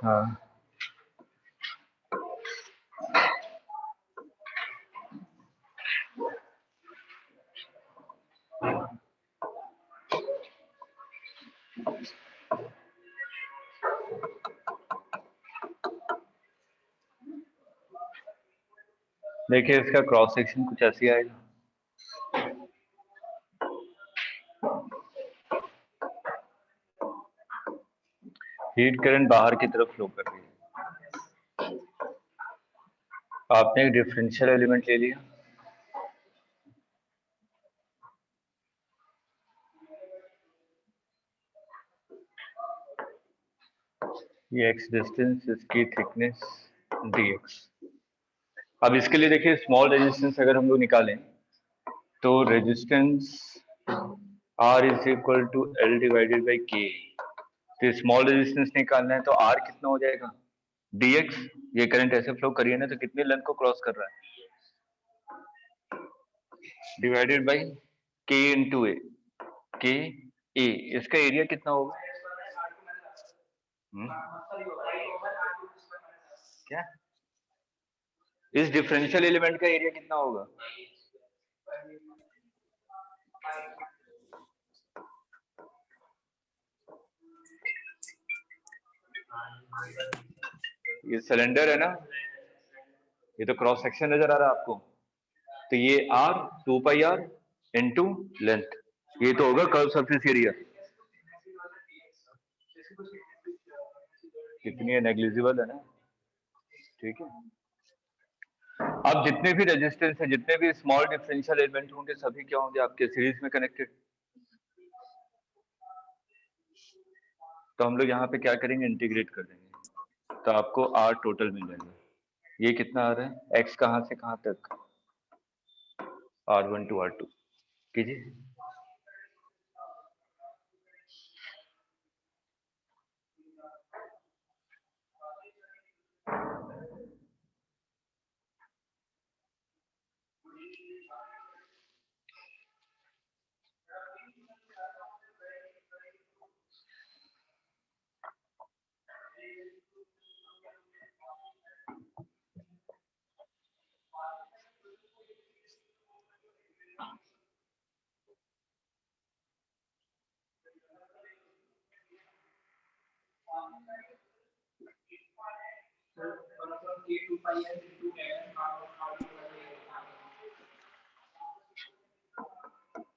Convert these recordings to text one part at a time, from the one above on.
हाँ देखिए इसका क्रॉस सेक्शन कुछ ऐसे ही आएगा। हीट करंट बाहर की तरफ फ्लो कर रही है। आपने एक डिफरेंशियल एलिमेंट ले लिया, ये x डिस्टेंस, इसकी थिकनेस dx। अब इसके लिए देखिए स्मॉल रेजिस्टेंस अगर हम लोग निकालें तो resistance R is equal to L divided by K। तो स्मॉल रेजिस्टेंस निकालना है तो R कितना हो जाएगा dx। ये करंट ऐसे फ्लो करिए ना तो कितनी लेंथ को क्रॉस कर रहा है, divided by K into A. K ए इसका एरिया कितना होगा? क्या इस डिफरेंशियल एलिमेंट का एरिया कितना होगा? ये सिलेंडर है ना, ये तो क्रॉस सेक्शन नजर आ रहा है आपको, तो ये R 2 पाई R इंटू लेंथ, ये तो होगा कर्व सरफेस एरिया। कितनी है, नेग्लिजिबल है ना। ठीक है, अब जितने भी रेजिस्टेंस है, जितने भी स्मॉल डिफरेंशियल एलिमेंट होंगे सभी क्या होंगे आपके सीरीज में कनेक्टेड। तो हम लोग यहाँ पे क्या करेंगे, इंटीग्रेट कर देंगे तो आपको R टोटल मिल जाएगा। ये कितना आ रहा है, x कहाँ से कहाँ तक, R1 टू R2 कीजिए।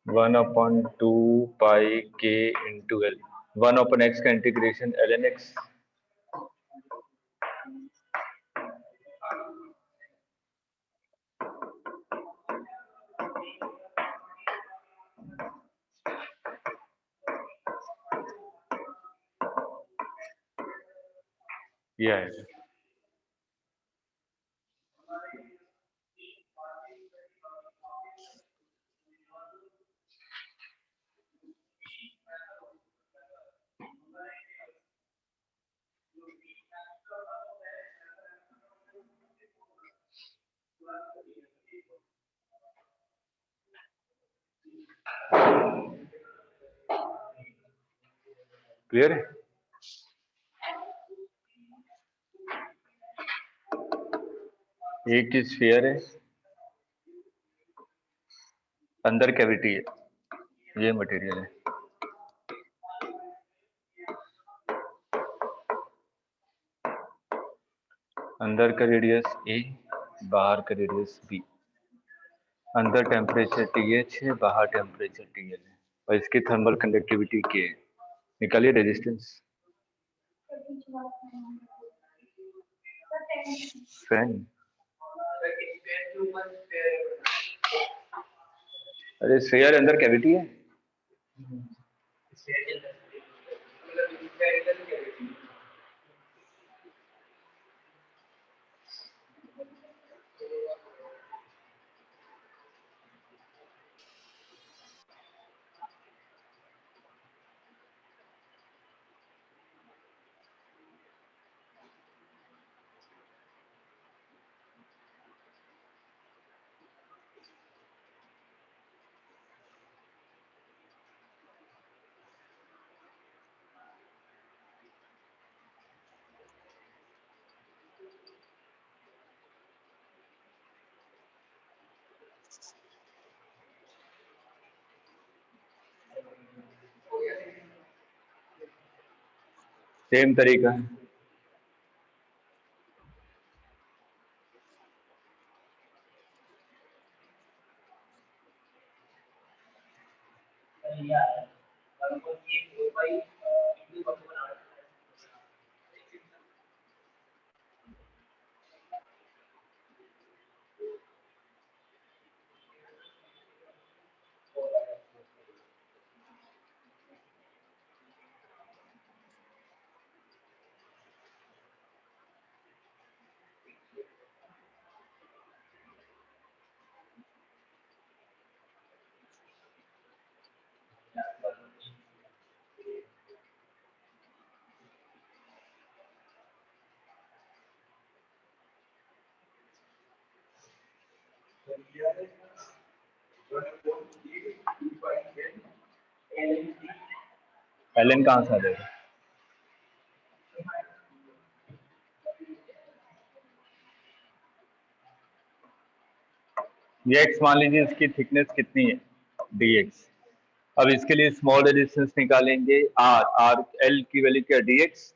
वन अपॉन 2 पाई K इंटू L, 1/x का इंटीग्रेशन ln x। ये आएगा। क्लियर है? एक स्फीयर है, अंदर कैविटी है, ये मटेरियल है। अंदर का रेडियस a, बाहर का रेडियस b। अंदर टेम्परेचर TH है, बाहर टेम्परेचर TL है, और इसकी थर्मल कंडक्टिविटी K है। निकालिए रेजिस्टेंस। फैन, अरे स्फीयर अंदर कैविटी है। सेम तरीका है। ln कहाँ से आ जाएगा? ये x मान लीजिए इसकी थिकनेस कितनी है dx। अब इसके लिए स्मॉल रेजिस्टेंस निकालेंगे r, l की वैल्यू क्या dx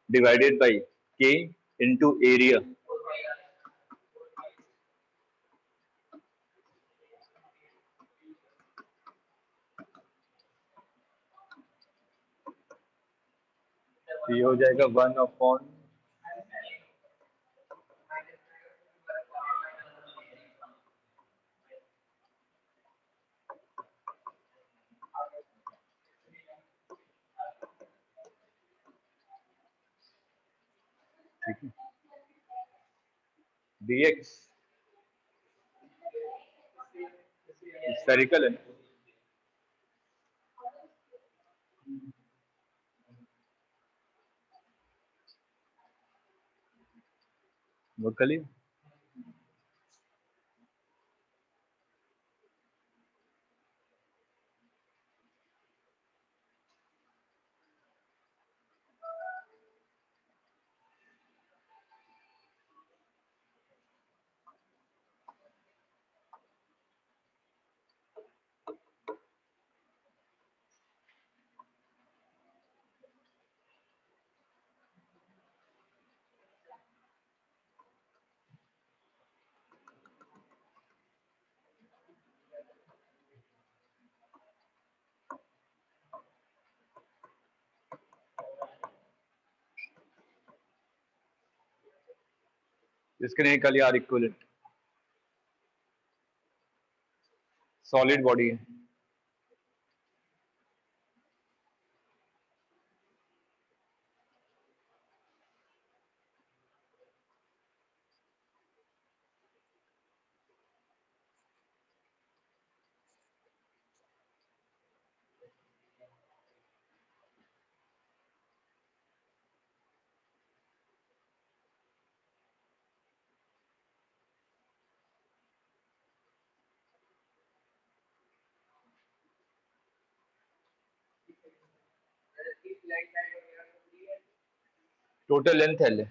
divided by k into area. ये हो जाएगा 1/, ठीक है, dx स्फेरिकल है ना? वो कली इसके निकालिए आर इक्विवेलेंट, सॉलिड बॉडी है। टोटल लेंथ एल है।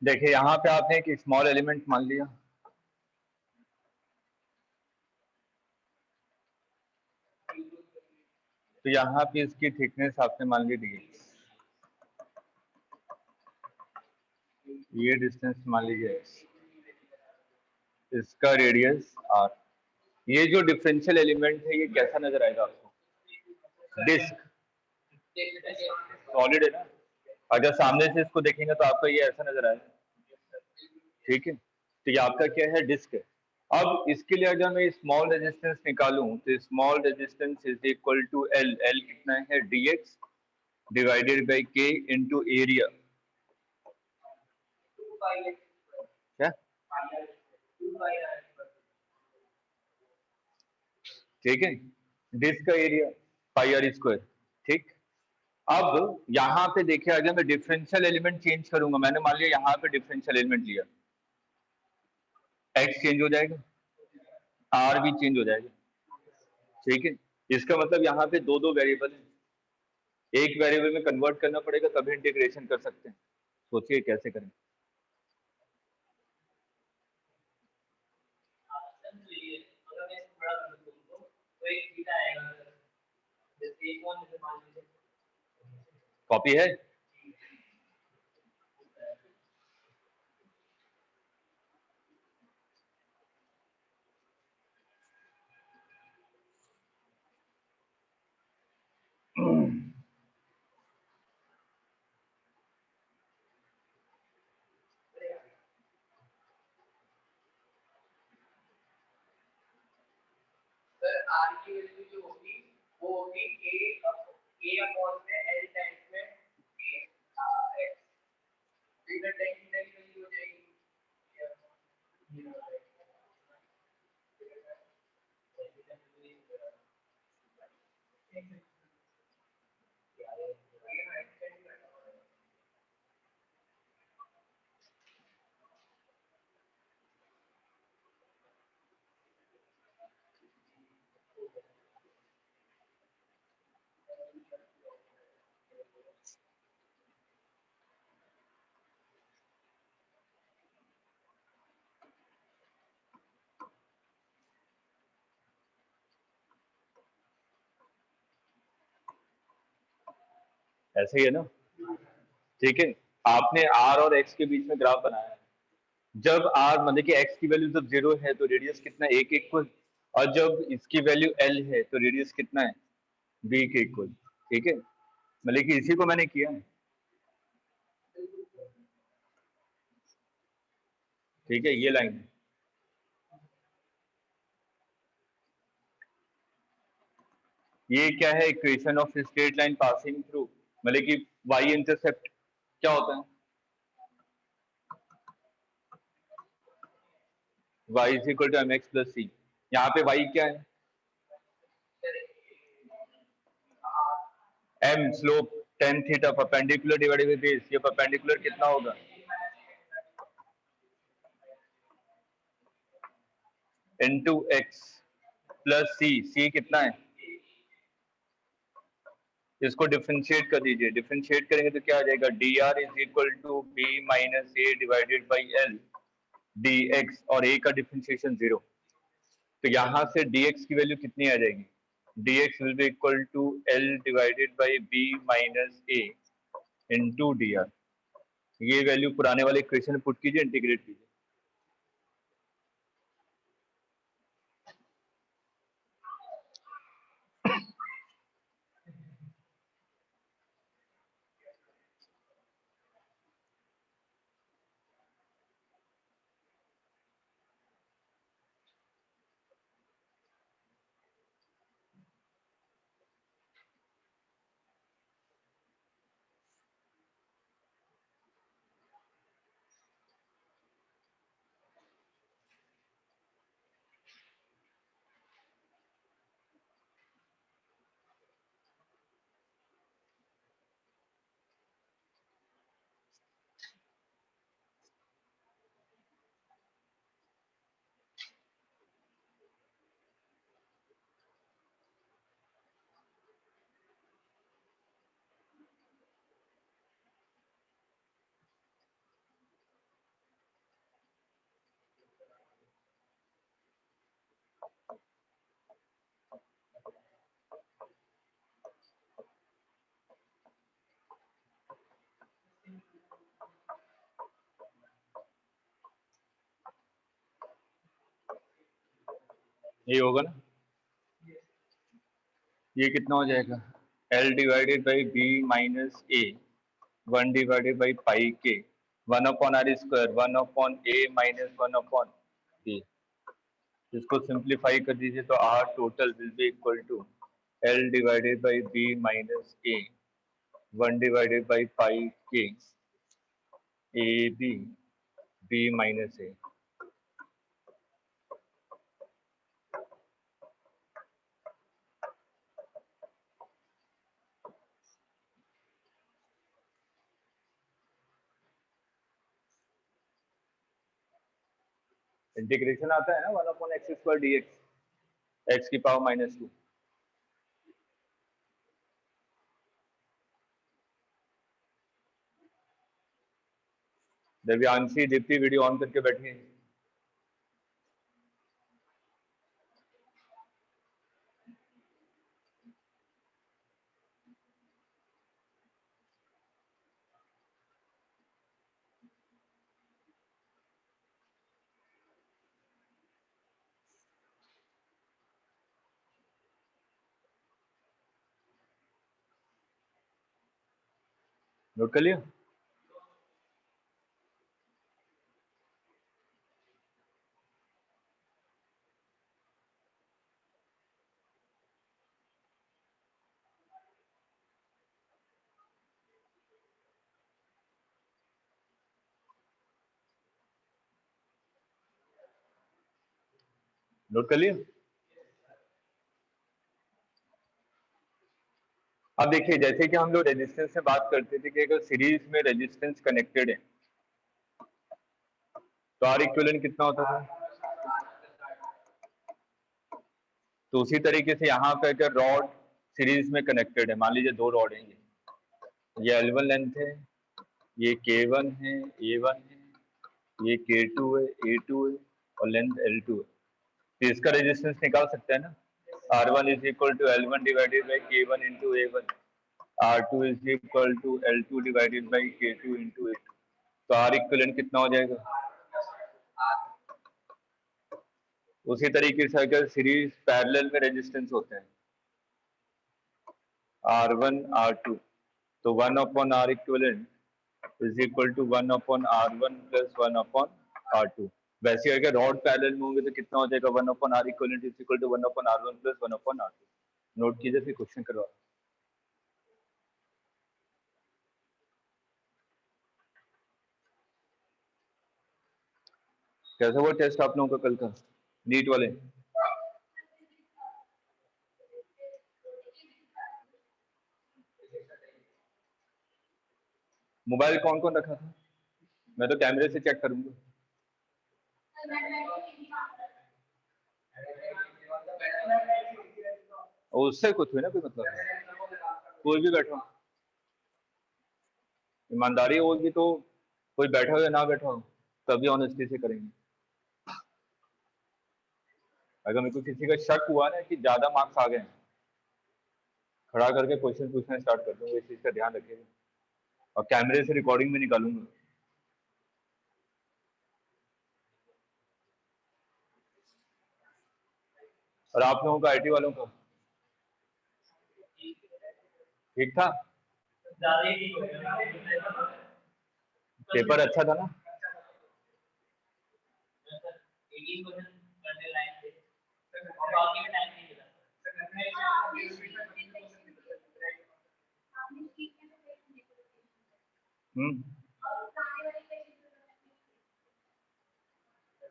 देखिए यहाँ पे आपने एक स्मॉल एलिमेंट मान लिया, तो यहाँ पे इसकी थिकनेस आपने मान ली dx, ये डिस्टेंस मान लीजिए x, इसका रेडियस r। ये जो डिफरेंशियल एलिमेंट है ये कैसा नजर आएगा आपको? डिस्क, सॉलिड है ना। अगर सामने से इसको देखेंगे तो आपको ये ऐसा नजर आएगा, ठीक है। तो ये आपका क्या है? डिस्क है। अब इसके लिए अगर मैं स्मॉल रेजिस्टेंस निकालूं तो small resistance is equal to L. L कितना है? dx divided by k into area. क्या? ठीक है, डिस्क का एरिया पाई आर स्क्वायर। ठीक। अब यहाँ पे देखिए अगर मैं डिफरेंशियल एलिमेंट चेंज करूंगा, मैंने मान लिया यहाँ पे डिफरेंशियल एलिमेंट लिया, एक्स चेंज हो जाएगा, आर भी चेंज हो जाएगा, ठीक है। इसका मतलब यहाँ पे दो दो वेरिएबल है, एक वेरिएबल में कन्वर्ट करना पड़ेगा तभी इंटीग्रेशन कर सकते हैं। सोचिए कैसे करें। कॉपी है? ऐसे ही है ना, ठीक है। आपने आर और एक्स के बीच में ग्राफ बनाया है। जब आर मतलब कि एक्स की वैल्यू जब जीरो है तो रेडियस कितना है? एक इक्वल। और जब इसकी वैल्यू एल है तो रेडियस कितना है? बी के इक्वल, ठीक है। मतलब कि इसी को मैंने किया है, ठीक है, ये लाइन है। ये क्या है? Equation of straight line passing through, मतलब कि वाई इंटरसेप्ट क्या होता है? y is equal to m x plus c. यहाँ पे y क्या है? m slope tan theta perpendicular divided by base. ये परपेंडिकुलर कितना होगा? Into x plus c. C कितना है? इसको डिफरेंशिएट कर दीजिए। डिफरेंशिएट करेंगे तो क्या आ जाएगा? D R is equal to B minus A divided by L D X, और ए का डिफरेंशिएशन जीरो। तो यहाँ से dx की वैल्यू कितनी आ जाएगी? dx will be equal to l divided by b minus a into dr। ये वैल्यू पुराने वाले इक्वेशन में पुट कीजिए, इंटीग्रेट कीजिए। ये होगा ना, ये कितना हो जाएगा, L divided by b minus a, 1 divided by pi k, 1 upon r square, 1 upon a minus 1 upon a. इसको सिंप्लीफाई कर दीजिए तो r total will be equal to L divided by b minus a, 1 divided by pi k, a b, b minus a. Integration आता है ना 1 upon x square d x की power -2। Divyanshi Deepti video on करके बैठी है। नोट कर लिया? Note कर लिया? अब देखिए, जैसे कि हम लोग रेजिस्टेंस से बात करते थे कि अगर सीरीज में रेजिस्टेंस कनेक्टेड है तो आर इक्विवेलेंट कितना होता था। तो उसी तरीके से यहाँ पे अगर रॉड सीरीज में कनेक्टेड है, मान लीजिए दो रॉड है, ये L1 लेंथ है, ये K1 है, A1 है, ये K2 है, A2 है और लेंथ L2 है, तो इसका रेजिस्टेंस निकाल सकते हैं ना। R1 is equal to L1 divided by K1 into A1, R2 is equal to L2 divided by K2 into A2। तो आर इक्विवेलेंट कितना हो जाएगा। उसी तरीके से अगर सीरीज पैरेलल में रेजिस्टेंस होते हैं R1 R2, तो 1 upon R equivalent is equal to 1 upon R1 plus 1 upon R2। वैसे अगर रॉड पैरेलल में होंगे तो कितना हो जाएगा, 1 upon R equivalent is equal to 1 upon R1 plus 1 upon R2। Note कीजिए, फिर क्वेश्चन करवा। कैसा हुआ टेस्ट आप लोगों का कल का नीट वाले। मोबाइल कौन कौन रखा था, मैं तो कैमरे से चेक करूंगा। और उससे कुछ हुई ना कोई मतलब, कोई भी बैठा, ईमानदारी होगी तो कोई बैठा हो या ना बैठा हो तभी ऑनेस्टी से करेंगे। अगर मेरे को किसी का शक हुआ ना कि ज्यादा मार्क्स आ गए, खड़ा करके क्वेश्चन पूछना स्टार्ट कर दूंगा, इस चीज का ध्यान रखिएगा। और कैमरे से रिकॉर्डिंग में निकालूंगा। और आप लोगों का आईटी वालों का ठीक था, पेपर अच्छा था ना।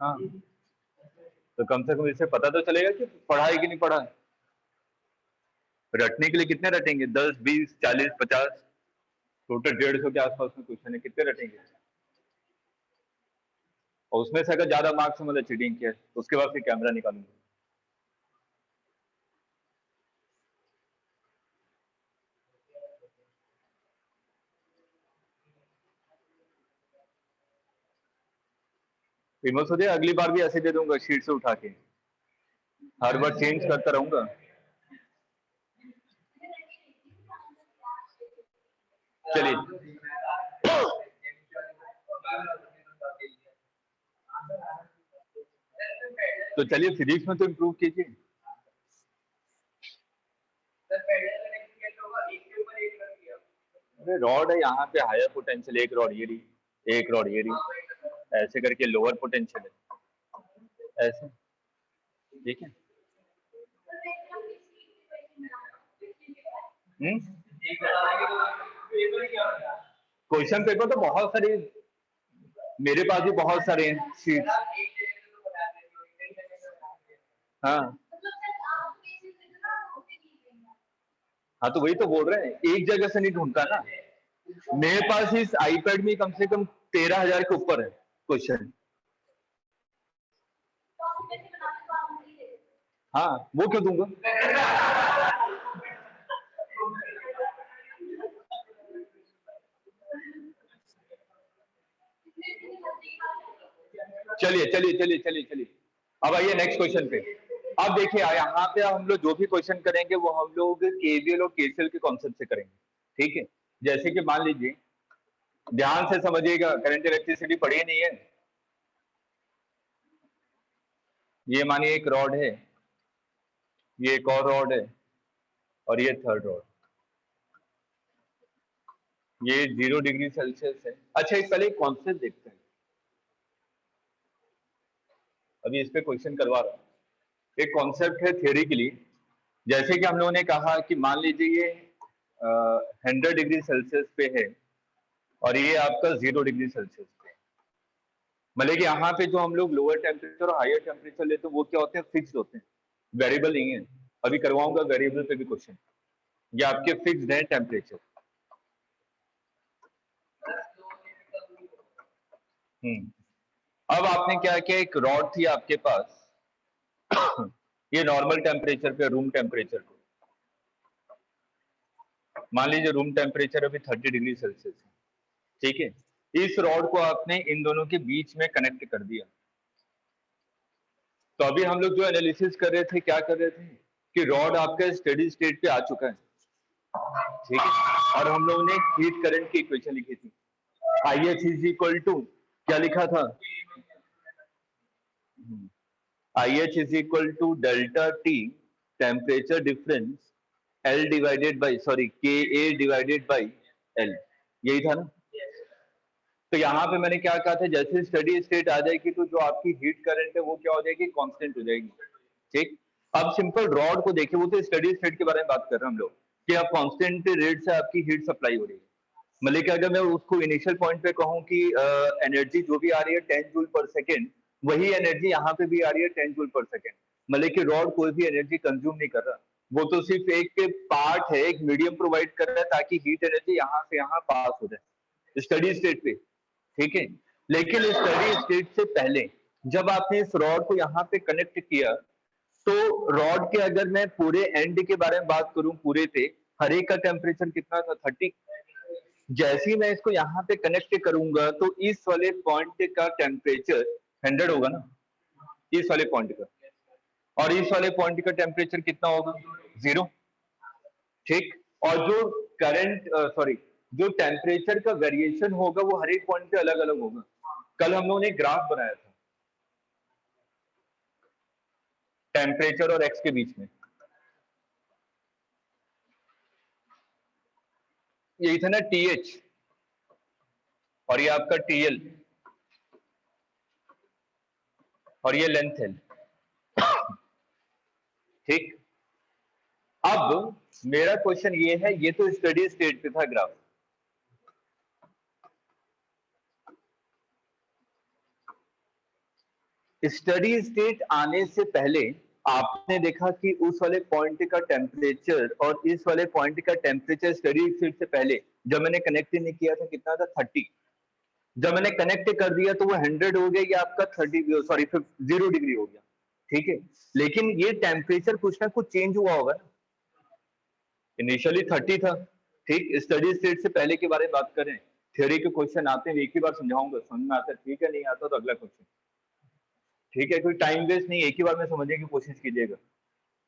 हाँ, तो कम से कम इससे पता तो चलेगा कि पढ़ा है कि नहीं पढ़ा है। रटने के लिए कितने रटेंगे, 10 20 40 50, टोटल 150 के आसपास में क्वेश्चन है, कितने रटेंगे। और उसमें से अगर ज्यादा मार्क्स से मतलब चीटिंग किया तो उसके बाद फिर कैमरा निकालूंगा। फेमस हो जाए, अगली बार भी ऐसे दे दूंगा शीट से उठा के, हर बार चेंज करता रहूंगा। चलिए, तो चलिए फिजिक्स में तो इम्प्रूव कीजिए। अरे रॉड है यहाँ पे हायर पोटेंशियल, एक रॉड ये रही, एक रॉड ये रही, ऐसे करके लोअर पोटेंशियल है, ऐसे, ठीक है। क्वेश्चन पेपर तो बहुत सारे मेरे पास भी बहुत सारे हैं शीट। हाँ हाँ, तो वही तो बोल रहे हैं, एक जगह से नहीं ढूंढता ना। मेरे पास इस आईपैड में कम से कम 13,000 के ऊपर है क्वेश्चन। हाँ, वो क्यों दूंगा? चलिए चलिए चलिए चलिए चलिए, अब आइए नेक्स्ट क्वेश्चन पे। अब देखिए यहाँ पे हम लोग जो भी क्वेश्चन करेंगे वो हम लोग केवीएल और केसीएल के कॉन्सेप्ट से करेंगे, ठीक है। जैसे कि मान लीजिए, ध्यान से समझिएगा, करंट इलेक्ट्रिसिटी पढ़ी नहीं है। ये मानिए एक रॉड है, ये एक और रॉड है, और ये थर्ड रॉड, ये 0 डिग्री सेल्सियस है। अच्छा, एक पहले कॉन्सेप्ट देखते हैं, अभी इस पे क्वेश्चन करवा रहा हूँ। एक कॉन्सेप्ट है थ्योरी के लिए। जैसे कि हम लोगों ने कहा कि मान लीजिए ये 100 डिग्री सेल्सियस पे है और ये आपका 0 डिग्री सेल्सियस पे है। मतलब कि यहाँ पे जो हम लोग लोअर टेम्परेचर और हायर टेम्परेचर लेते हैं वो क्या होते हैं, फिक्स्ड होते हैं, वेरिएबल नहीं है। अभी करवाऊंगा वेरिएबल पे भी क्वेश्चन। ये आपके फिक्स्ड है टेम्परेचर। अब आपने क्या किया, एक रॉड थी आपके पास ये नॉर्मल टेम्परेचर पे, रूम टेम्परेचर को मान लीजिए रूम टेम्परेचर अभी 30 डिग्री सेल्सियस है, ठीक है। इस रॉड को आपने इन दोनों के बीच में कनेक्ट कर दिया। तो अभी हम लोग जो एनालिसिस कर रहे थे, क्या कर रहे थे कि रॉड आपका स्टेडी स्टेट पे आ चुका है, ठीक है। और हम लोगों ने हीट करंट की इक्वेशन लिखी थी, I H is equal to, क्या लिखा था, I H is equal to delta T temperature difference L divided by, sorry, K A divided by L, यही था ना। तो यहाँ पे मैंने क्या कहा था, जैसे स्टडी स्टेट आ जाएगी तो जो आपकी हीट करंट है वो क्या हो जाएगी, कांस्टेंट हो जाएगी, ठीक। अब सिंपल रॉड को देखिए, वो तो स्टडी स्टेट के बारे में बात कर रहे हैं हम लोग कि आप कांस्टेंट रेट से आपकी हीट सप्लाई हो रही है। मतलब कि अगर मैं उसको इनिशियल पॉइंट पे कहूँ कि एनर्जी जो भी आ रही है 10 जूल पर सेकेंड, वही एनर्जी यहाँ पे भी आ रही है 10 जूल पर सेकेंड। मतलब कि रॉड कोई भी एनर्जी कंज्यूम नहीं कर रहा, वो तो सिर्फ एक पार्ट है, एक मीडियम प्रोवाइड कर रहा है ताकि हीट एनर्जी यहाँ से यहाँ पास हो जाए स्टडी स्टेट पे, ठीक है। लेकिन स्टडी स्टेट से पहले जब आपने इस रॉड को यहाँ पे कनेक्ट किया, तो रॉड के अगर मैं पूरे एंड के बारे में बात करूं, पूरे पे हर एक का टेम्परेचर कितना था, 30। जैसे ही मैं इसको यहाँ पे कनेक्ट करूंगा तो इस वाले पॉइंट का टेम्परेचर 100 होगा ना, इस वाले पॉइंट का, और इस वाले पॉइंट का टेम्परेचर कितना होगा, 0, ठीक। और जो करंट, सॉरी, जो टेम्परेचर का वेरिएशन होगा वो हर एक पॉइंट पे अलग अलग होगा। कल हम लोगों ने ग्राफ बनाया था टेम्परेचर और एक्स के बीच में, यही था ना TH, और ये आपका TL, और ये लेंथ है, ठीक। अब मेरा क्वेश्चन ये है, ये तो स्टडी स्टेट पे था ग्राफ, स्टडी स्टेट आने से पहले आपने देखा कि उस वाले पॉइंट का टेम्परेचर और इस वाले पॉइंट का टेम्परेचर स्टडी स्टेट से पहले जब मैंने कनेक्ट नहीं किया था कितना था, 30। जब मैंने कनेक्ट कर दिया तो वो 100 हो गया, ये आपका 30, सॉरी 0 डिग्री हो गया, ठीक है। लेकिन ये टेम्परेचर कुछ ना कुछ चेंज हुआ होगा ना, इनिशियली 30 था, ठीक। स्टडी स्टेट से पहले के बारे में बात करें, थ्योरी के क्वेश्चन आते हैं, एक ही बार समझाऊंगा, समझ में आता है ठीक है, नहीं आता तो अगला क्वेश्चन, ठीक है। कोई टाइम वेस्ट नहीं, एक ही बार में समझने की कोशिश कीजिएगा।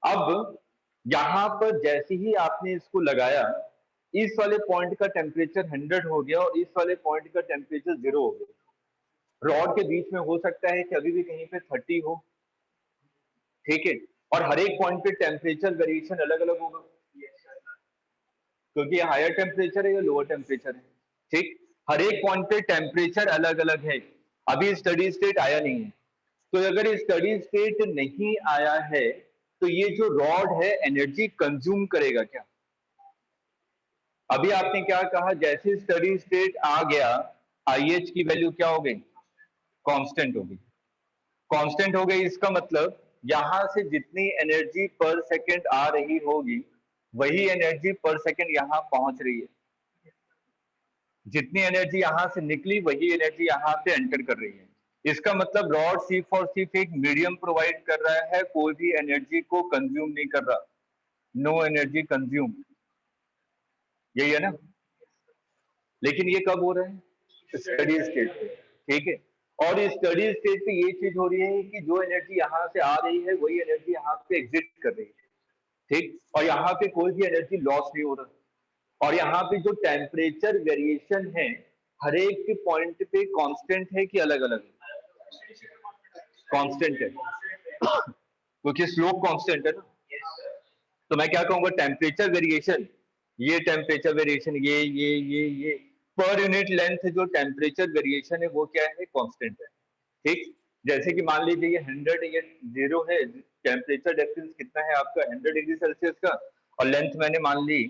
अब यहां पर जैसे ही आपने इसको लगाया, इस वाले पॉइंट का टेम्परेचर 100 हो गया और इस वाले पॉइंट का टेम्परेचर 0 हो गया। रॉड के बीच में हो सकता है कि अभी भी कहीं पे 30 हो, ठीक है, और हर एक पॉइंट पे टेम्परेचर वेरिएशन अलग अलग होगा, क्योंकि ये हायर टेम्परेचर है या लोअर टेम्परेचर है। ठीक, हर एक पॉइंट पे टेम्परेचर अलग अलग है। अभी स्टडी स्टेट आया नहीं है, तो अगर स्टडी स्टेट नहीं आया है तो ये जो रॉड है एनर्जी कंज्यूम करेगा क्या? अभी आपने क्या कहा, जैसे स्टडी स्टेट आ गया आईएच की वैल्यू क्या हो गई, कांस्टेंट हो गई। कांस्टेंट हो गई इसका मतलब यहां से जितनी एनर्जी पर सेकंड आ रही होगी वही एनर्जी पर सेकंड यहां पहुंच रही है। जितनी एनर्जी यहां से निकली वही एनर्जी यहां पे एंटर कर रही है। इसका मतलब रॉड सिर्फ और सिर्फ एक मीडियम प्रोवाइड कर रहा है, कोई भी एनर्जी को कंज्यूम नहीं कर रहा। नो एनर्जी कंज्यूम, यही है ना? लेकिन ये कब हो रहा है, स्टडी स्टेट पे। ठीक है, और स्टडी स्टेट पे ये चीज हो रही है कि जो एनर्जी यहाँ से आ रही है वही एनर्जी यहाँ पे एग्जिट कर रही है। ठीक, और यहाँ पे कोई भी एनर्जी लॉस नहीं हो रहा। और यहाँ पे जो टेम्परेचर वेरिएशन है हर एक के पॉइंट पे कांस्टेंट है कि अलग अलग है? कांस्टेंट है, क्योंकि स्लोप कांस्टेंट है ना। तो मैं क्या कहूंगा, टेम्परेचर वेरिएशन, ये टेम्परेचर वेरिएशन, ये पर यूनिट लेंथ जो टेम्परेचर वेरिएशन है वो क्या है, कांस्टेंट है। ठीक, जैसे कि मान लीजिए ये 100 ये 0 है, टेम्परेचर डिफरेंस कितना है आपका 100 डिग्री सेल्सियस का, और लेंथ मैंने मान ली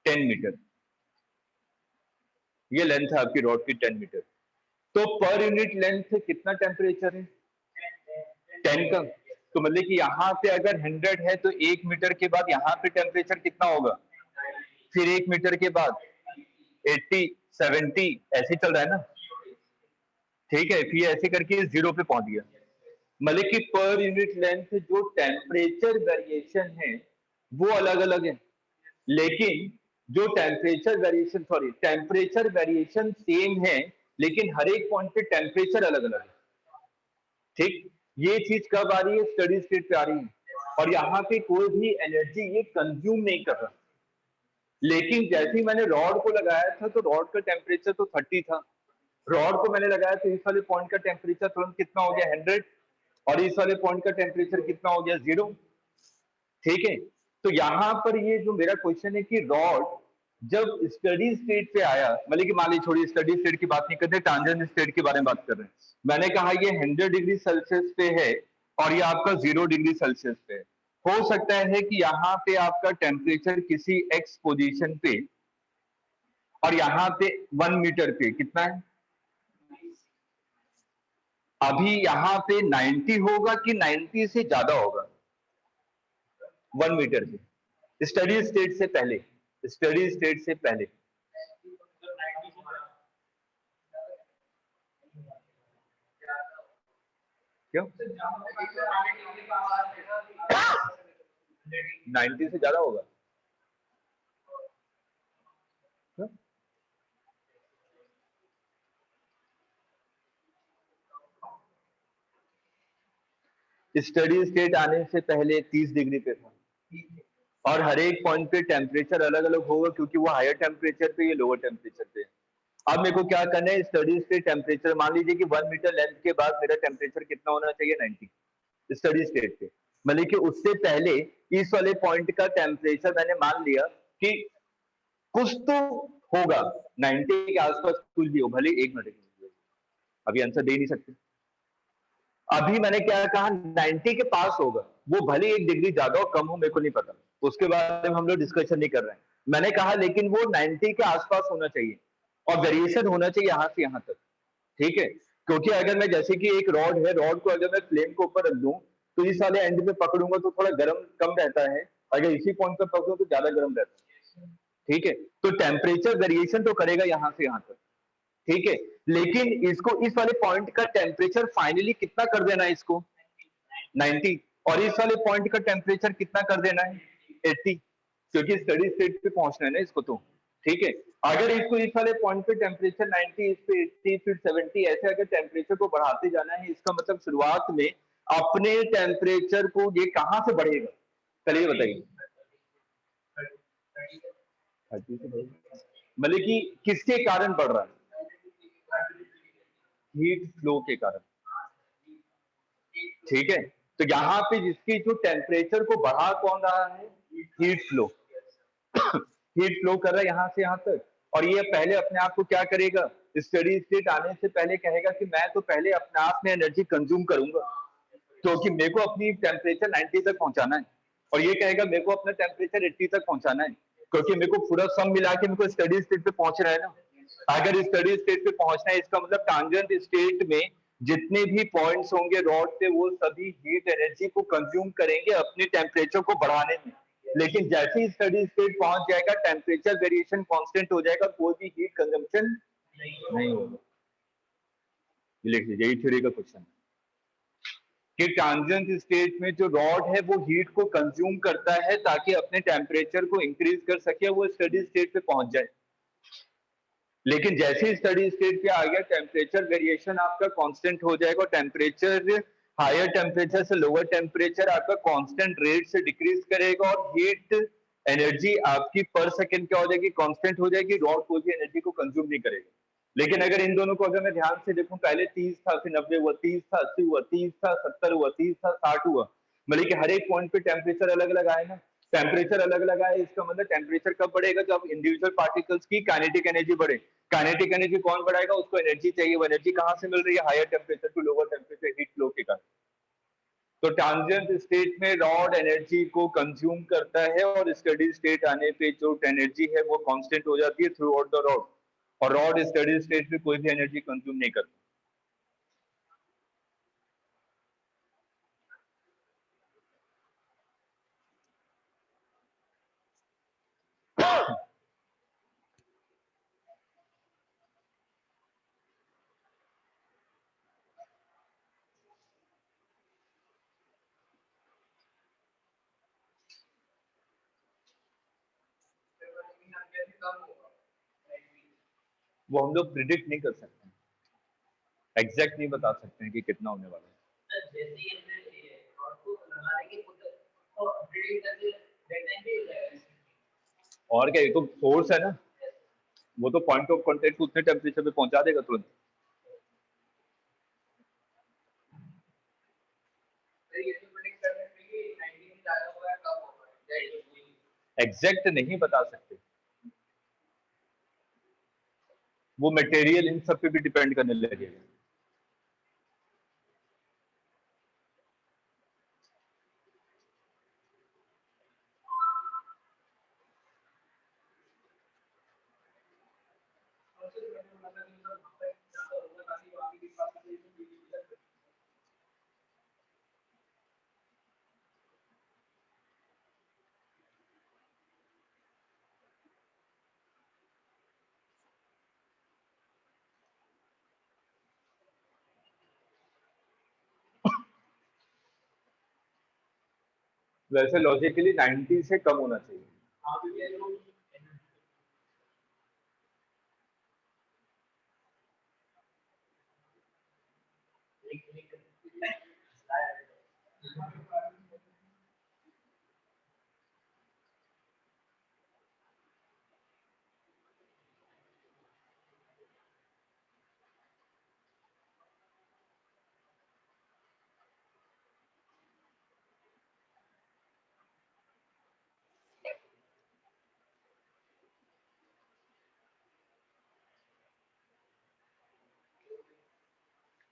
10 मीटर, ये लेंथ है आपकी रॉड की 10 मीटर। तो पर यूनिट लेंथ कितना टेम्परेचर है, 10 का। तो मतलब कि यहाँ पे अगर 100 है तो 1 मीटर के बाद यहाँ पे टेम्परेचर कितना होगा, फिर 1 मीटर के बाद 80 70 ऐसे चल रहा है ना। ठीक है, फिर ऐसे करके 0 पे पहुंच गया। मतलब कि पर यूनिट लेंथ जो टेम्परेचर वेरिएशन है वो अलग अलग है, लेकिन जो टेम्परेचर वेरिएशन सेम है, लेकिन हर एक पॉइंट पे टेम्परेचर अलग अलग है। ठीक, ये चीज कब आ रही है, स्टडी स्टेट पे आ रही है, और यहाँ पे कोई भी एनर्जी ये कंज्यूम नहीं कर रहा। लेकिन जैसे ही मैंने रॉड को लगाया था तो रॉड का टेम्परेचर तो 30 था, रॉड को मैंने लगाया तो इस वाले पॉइंट का टेम्परेचर तुरंत कितना हो गया, 100, और इस वाले पॉइंट का टेम्परेचर कितना हो गया, 0। ठीक है, तो यहां पर ये जो मेरा क्वेश्चन है कि रॉड जब स्टडी स्टेट पे आया, मतलब कि मान लीजिए छोड़िए स्टडी स्टेट की बात नहीं करते, ट्रांजिशन स्टेट के बारे में बात कर रहे हैं। मैंने कहा ये 100 डिग्री सेल्सियस पे है और ये आपका 0 डिग्री सेल्सियस पे है। हो सकता है कि यहाँ पे आपका टेम्परेचर किसी एक्स पोजीशन पे और यहाँ पे 1 मीटर पे कितना है, अभी यहाँ पे 90 होगा कि 90 से ज्यादा होगा 1 मीटर पे, स्टडी स्टेट से पहले, स्टडी स्टेट से पहले। क्यों 90 से ज्यादा होगा? क्यों? स्टडी स्टेट आने से पहले 30 डिग्री पे था, और हर एक पॉइंट पे टेम्परेचर अलग अलग होगा क्योंकि वो हायर टेम्परेचर पे, ये लोअर टेम्परेचर पे। अब मेरे को क्या करना है, स्टडी स्टेट टेम्परेचर मान लीजिए कि 1 मीटर लेंथ के बाद मेरा टेम्परेचर कितना होना चाहिए, 90 स्टडी स्टेट पे। मतलब कि उससे पहले इस वाले पॉइंट का टेम्परेचर मैंने मान लिया कि कुछ तो होगा 90 के आसपास, कुछ भी हो, भले 1 मिनट के, अभी आंसर दे नहीं सकते। अभी मैंने क्या कहा, 90 के पास होगा, वो भले 1 डिग्री ज्यादा हो कम हो मेरे को नहीं पता, उसके बारे में हम लोग डिस्कशन नहीं कर रहे हैं। मैंने कहा लेकिन वो 90 के आसपास होना चाहिए और वेरिएशन होना चाहिए यहाँ से यहाँ तक। ठीक है, क्योंकि अगर मैं जैसे कि एक रॉड है, रॉड को अगर मैं फ्लेम के ऊपर रख दूं तो इस वाले एंड पे पकड़ूंगा तो थोड़ा गर्म कम रहता है, अगर इसी पॉइंट पे पकड़ूं तो ज्यादा गर्म रहता है। ठीक है, तो टेम्परेचर वेरिएशन तो करेगा यहाँ से यहाँ तक। ठीक है, लेकिन इसको इस वाले पॉइंट का टेम्परेचर फाइनली कितना कर देना है, इसको 90, और इस वाले पॉइंट का टेम्परेचर कितना कर देना है, 80, क्योंकि स्टडी स्टेट पे पहुंचना है ना इसको तो। ठीक है, अगर इसको इस वाले पॉइंट पे टेम्परेचर 90, इस पे 80, फिर 70 ऐसे अगर टेम्परेचर को बढ़ाते जाना है, इसका मतलब शुरुआत में अपने टेम्परेचर को ये कहां से बढ़ेगा, चलिए बताइए। 30 से बढ़ेगा, मतलब कि किसके कारण बढ़ रहा है, हीट फ्लो के कारण। ठीक है, तो यहाँ पे जिसकी जो टेम्परेचर को बढ़ा कौन रहा है, हीट फ्लो। हीट फ्लो कर रहा है यहाँ से यहाँ तक, और ये पहले अपने आप को क्या करेगा, स्टडी स्टेट आने से पहले कहेगा कि मैं तो पहले अपने आप में एनर्जी कंज्यूम करूंगा, क्योंकि मेरे को अपनी टेम्परेचर 90 तक पहुंचाना है, और ये कहेगा मेरे को अपना टेम्परेचर 80 तक पहुंचाना है, क्योंकि मेरे को पूरा सब मिला के मेरे को स्टडी स्टेट पे पहुंचना है ना। अगर स्टडी स्टेट पे पहुंचना है, इसका मतलब टांजेंट स्टेट में जितने भी पॉइंट्स होंगे रॉड पे, वो सभी हीट एनर्जी को कंज्यूम करेंगे अपने टेम्परेचर को बढ़ाने में। लेकिन जैसे ही स्टडी स्टेट पहुंच जाएगा, टेम्परेचर वेरिएशन कांस्टेंट हो जाएगा, कोई भी हीट कंजम्पशन नहीं होगा। लिख लीजिए, यही थ्योरी का क्वेश्चन कि ट्रांजिएंट स्टेट में जो रॉड है वो हीट को कंज्यूम करता है ताकि अपने टेम्परेचर को इंक्रीज कर सके, वो स्टडी स्टेट पे पहुंच जाए। लेकिन जैसे ही स्टडी स्टेट पे आ गया, टेम्परेचर वेरिएशन आपका कांस्टेंट हो जाएगा, और टेम्परेचर हायर टेम्परेचर से लोअर टेम्परेचर आपका कांस्टेंट रेट से डिक्रीज करेगा, और हीट एनर्जी आपकी पर सेकंड क्या हो जाएगी, कांस्टेंट हो जाएगी, रॉड कोई भी एनर्जी को कंज्यूम नहीं करेगा। लेकिन अगर इन दोनों को अगर मैं ध्यान से देखूं, पहले 30 था, फिर 90 हुआ, 30 था, 80 हुआ, 30 था, 70 हुआ, 30 था, 60 हुआ, मतलब कि हर एक पॉइंट पे टेम्परेचर अलग अलग आए ना। टेम्परेचर अलग अलग आए, इसका मतलब टेम्परेचर कब बढ़ेगा, जब इंडिविजुअल पार्टिकल्स की काइनेटिक एनर्जी बढ़े। काइनेटिक एनर्जी कौन बढ़ाएगा, उसको एनर्जी चाहिए, वो एनर्जी कहां से मिल रही है, higher temperature to lower temperature heat flow के कारण। तो ट्रांजिएंट स्टेट में रॉड एनर्जी को कंज्यूम करता है, और स्टडी स्टेट आने पे जो एनर्जी है वो कांस्टेंट हो जाती है थ्रू आउट द रॉड, और रॉड स्टडी स्टेट में कोई भी एनर्जी कंज्यूम नहीं करता। वो हम लोग प्रिडिक्ट नहीं कर सकते, एग्जैक्ट नहीं बता सकते हैं कि कितना होने वाला है। और क्या, ये तो फोर्स है ना, वो तो पॉइंट ऑफ कांटेक्ट को उतने टेम्परेचर पे पहुंचा देगा तुरंत। एग्जैक्ट नहीं बता सकते, वो मटेरियल इन सब पे भी डिपेंड करने लगेगा। वैसे लॉजिकली 90 से कम होना चाहिए।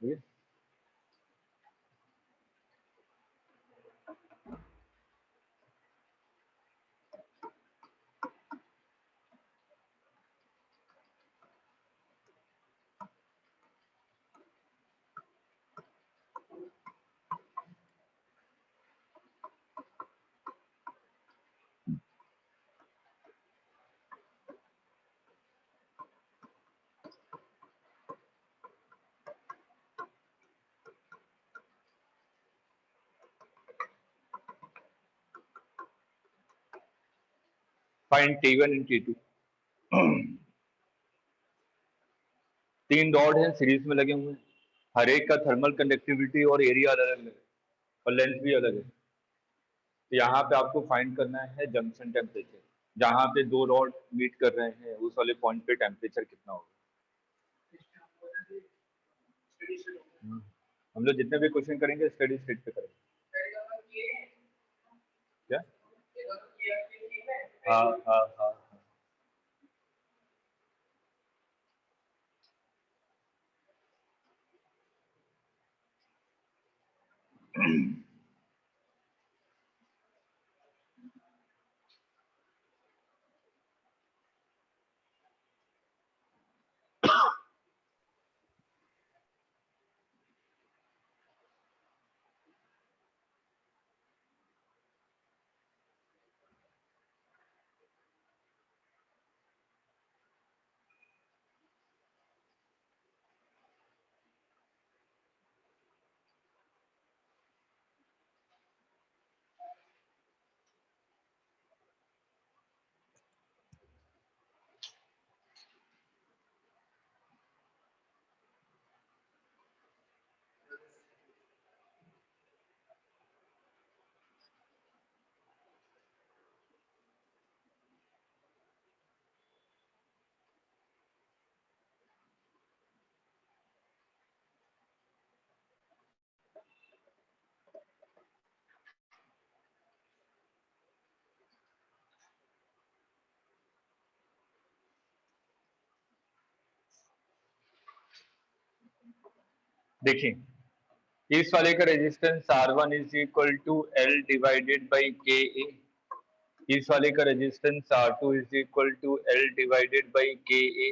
ये 5 T1 and T2 तीन रॉड हैं, सीरीज में लगे हुए हैं, हर एक का थर्मल कंडक्टिविटी और एरिया अलग अलग है, और लेंथ भी अलग है। तो यहाँ पे आपको फाइंड करना है जंक्शन टेम्परेचर, जहाँ पे दो रॉड मीट कर रहे हैं उस वाले पॉइंट पे टेम्परेचर कितना होगा। हम लोग जितने भी क्वेश्चन करेंगे स्टडी स्टेट पे करेंगे। क्या? हाँ हाँ हाँ। देखिए, इस वाले का resistance R1 is equal to L divided by K A. इस वाले का resistance R2 is equal to L divided by K A.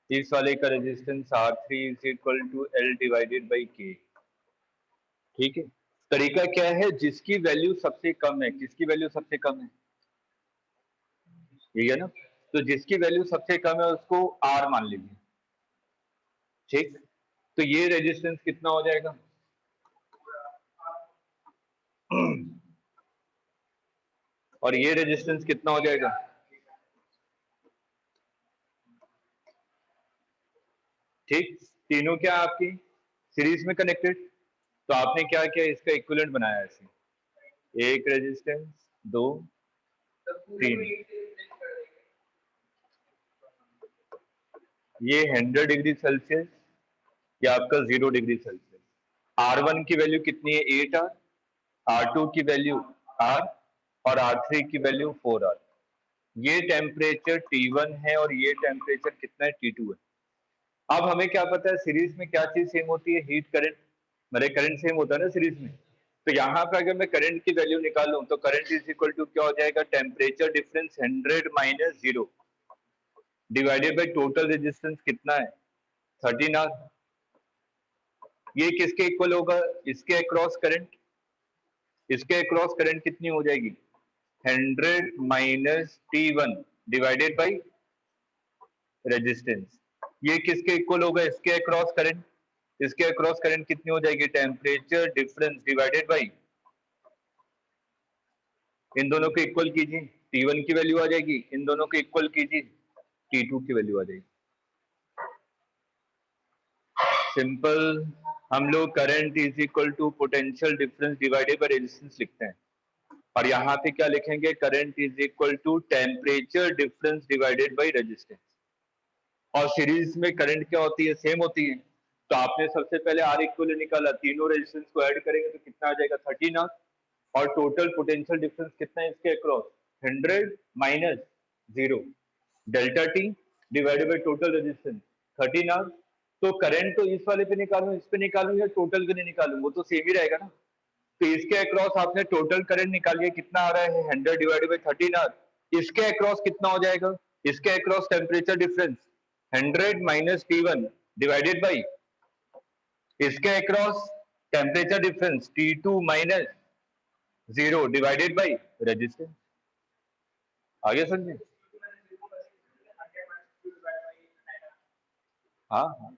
इस वाले का resistance R3 is equal to L divided by K. ठीक है, तरीका क्या है? जिसकी वैल्यू सबसे कम है, किसकी वैल्यू सबसे कम है, ठीक है ना? तो जिसकी वैल्यू सबसे कम है उसको R मान लीजिए। ठीक, तो ये रेजिस्टेंस कितना हो जाएगा? और ये रेजिस्टेंस कितना हो जाएगा? ठीक, तीनों क्या आपकी सीरीज में कनेक्टेड। तो आपने क्या किया, इसका इक्विवेलेंट बनाया ऐसे, एक रेजिस्टेंस, दो, तीन। ये 100 डिग्री सेल्सियस, ये आपका 0 डिग्री सेल्सियस। R1 की वैल्यू कितनी है? 8R। R2 की वैल्यू R, और R3 की वैल्यू 4R। ये टेम्परेचर T1 है और ये टेम्परेचर कितना है? T2 है। अब हमें क्या पता है सीरीज में क्या चीज सेम होती है? Heat current. मेरे करंट सेम होता है ना सीरीज में। तो यहाँ पे अगर मैं करंट की वैल्यू निकालूं तो करंट इज इक्वल टू क्या हो जाएगा? Temperature difference 100 minus 0 divided by total resistance कितना है? 13R। ये किसके इक्वल होगा? इसके अक्रॉस करंट। इसके अक्रॉस करंट कितनी हो जाएगी? 100 minus T1 divided by resistance. ये किसके इक्वल होगा? इसके अक्रॉस करंट। इसके अक्रॉस करंट कितनी हो जाएगी? टेम्परेचर डिफरेंस डिवाइडेड बाई, इन दोनों को इक्वल कीजिए, T1 की वैल्यू आ जाएगी, इन दोनों को इक्वल कीजिए, T2 की वैल्यू आ जाएगी। सिंपल। हम लोग current is equal to potential difference divided by resistance लिखते हैं, और यहाँ पे क्या लिखेंगे? Current is equal to temperature difference divided by resistance. और सीरीज में करंट क्या होती है? सेम होती है। तो आपने सबसे पहले आर इक्वल निकाला, तीनों रेजिस्टेंस को ऐड करेंगे तो कितना आ जाएगा? 13R। और टोटल पोटेंशियल डिफरेंस कितना है इसके across? 100 minus 0 delta T divided by total resistance 13R। तो करंट तो इस वाले पे निकालूं, इस पे निकालूं, या टोटल के लिए निकालूं, वो तो सेम ही रहेगा ना। तो इसके अक्रॉस आपने टोटल करंट निकालिए, कितना आ रहा है? 100 डिवाइडेड बाई 13R। इसके अक्रॉस कितना हो जाएगा? इसके across temperature difference 100 minus T1 divided by, इसके across temperature difference T2 minus 0 divided by resistance. आगे समझे? हाँ।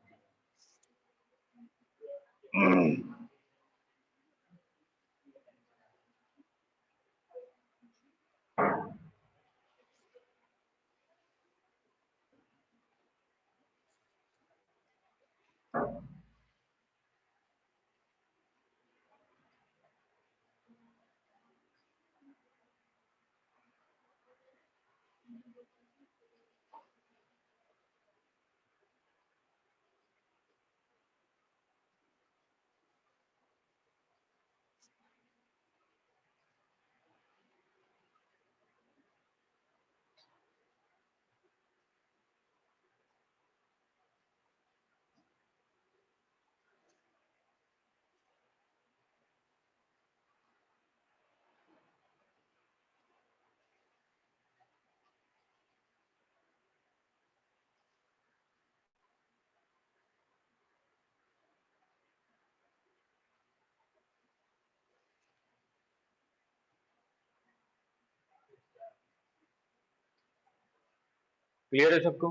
क्लियर है सबको?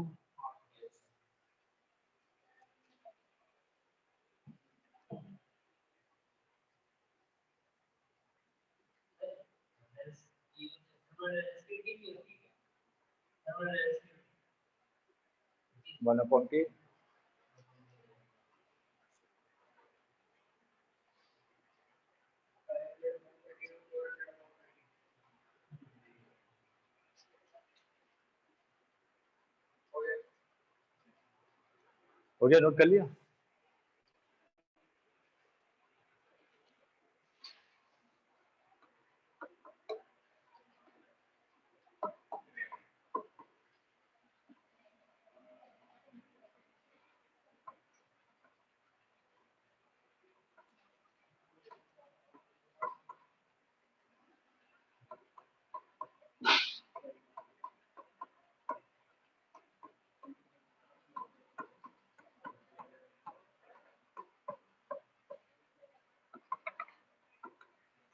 वन अपॉन के हो गया, नोट कर लिया?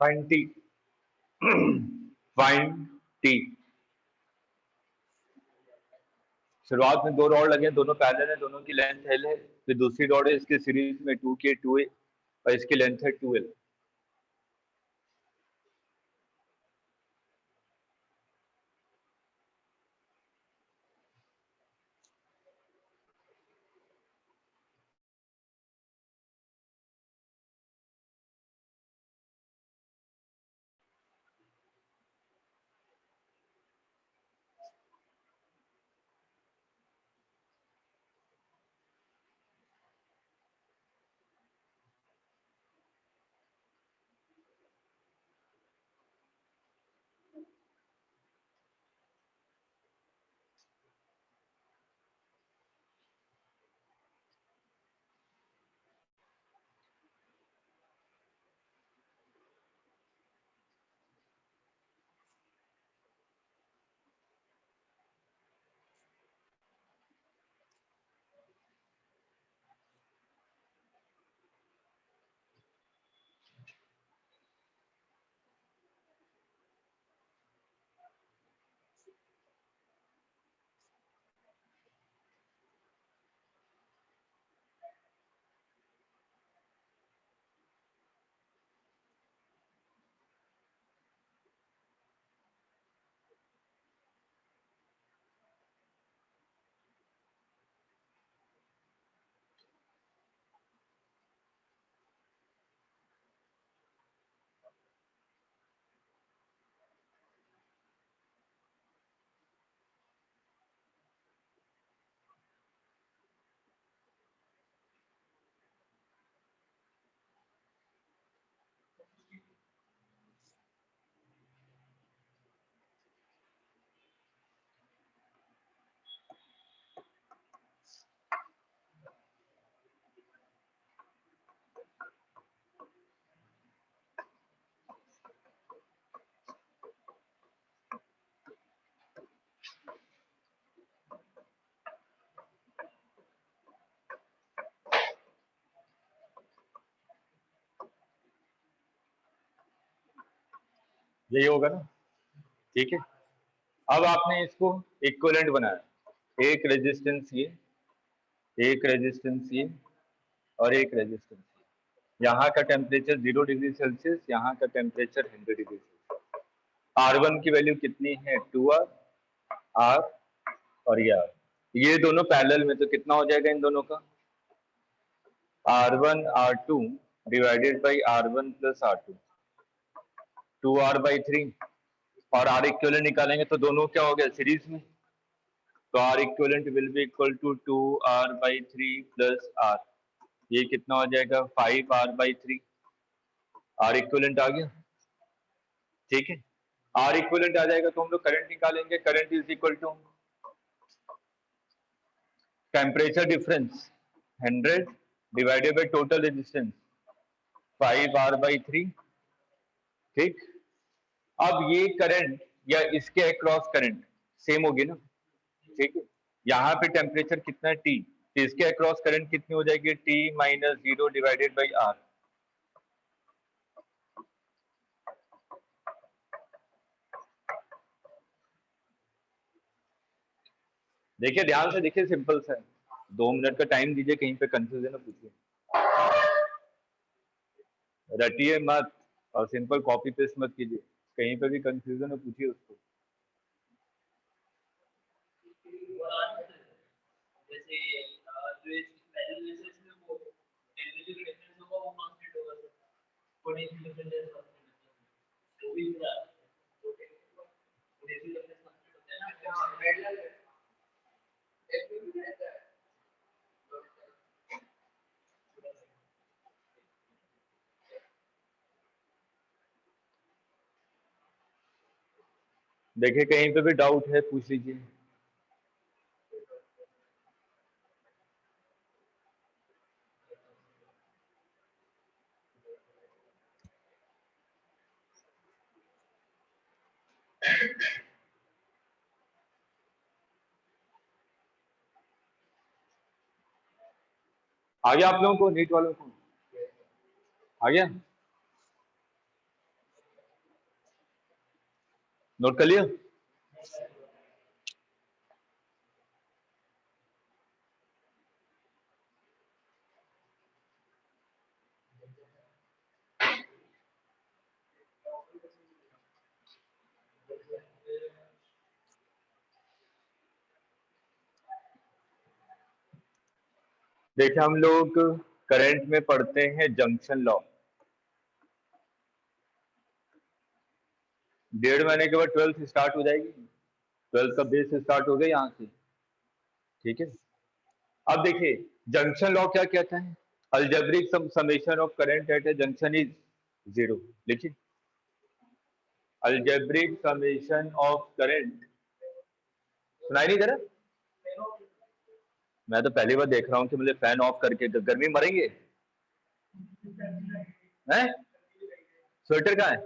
Find T. Find T. शुरुआत में दो रॉड लगे हैं, दोनों पैरेलल है, दोनों की लेंथ एल है। फिर दूसरी रॉड है, इसके सीरीज में 2K 2A और इसकी लेंथ है 2L। यही होगा ना? ठीक है। अब आपने इसको इक्विवेलेंट बनाया, एक रेजिस्टेंस ये, एक रेजिस्टेंस ये और एक रेजिस्टेंस ये। यहाँ का टेम्परेचर 0 डिग्री सेल्सियस, यहाँ का टेम्परेचर 100 डिग्री सेल्सियस। R1 की वैल्यू कितनी है? 2R, R और ये R। ये दोनों पैरेलल में, तो कितना हो जाएगा इन दोनों का? R1 R2 divided by R1 plus R2, 2R/3। और R इक्विवेलेंट निकालेंगे तो दोनों क्या हो गया? सीरीज में। तो R equivalent will be equal to 2R/3 plus R। ये कितना हो जाएगा? 5R/3। R इक्विवेलेंट आ गया। ठीक है। R इक्विवेलेंट आ जाएगा तो हम लोग करंट निकालेंगे। Current is equal to temperature difference 100 divided by total resistance 5R/3। ठीक। अब ये करंट या इसके अक्रॉस करंट सेम होगी ना? ठीक है। यहाँ पे टेम्परेचर कितना है? T, तो इसके अक्रॉस करंट कितनी हो जाएगी? T minus 0 divided by R। देखिए ध्यान से देखिए, सिंपल सा है, 2 मिनट का टाइम दीजिए, कहीं पे कंफ्यूजन है पूछिए, रटिए मत और सिंपल कॉपी पेस्ट मत कीजिए, कहीं पे भी कंफ्यूजन है पूछिए उसको। देखिए कहीं पे भी डाउट है पूछ लीजिए। आ गया आप लोगों को, नीट वालों को आ गया, नोट कर लिया? देखिए हम लोग करंट में पढ़ते हैं जंक्शन लॉ, 1.5 महीने के बाद 12th स्टार्ट हो जाएगी, 12th का बेस स्टार्ट हो गया यहाँ से, ठीक है। अब देखिए जंक्शन लॉ क्या कहता है, algebraic summation of current eight A junction is 0। लिखिए, अलजेब्रिक समेशन ऑफ करंट, सुनाई नहीं दे रहा? मैं तो पहली बार देख रहा हूँ कि मुझे फैन ऑफ करके गर्मी मरेंगे हैं? स्वेटर कहाँ है?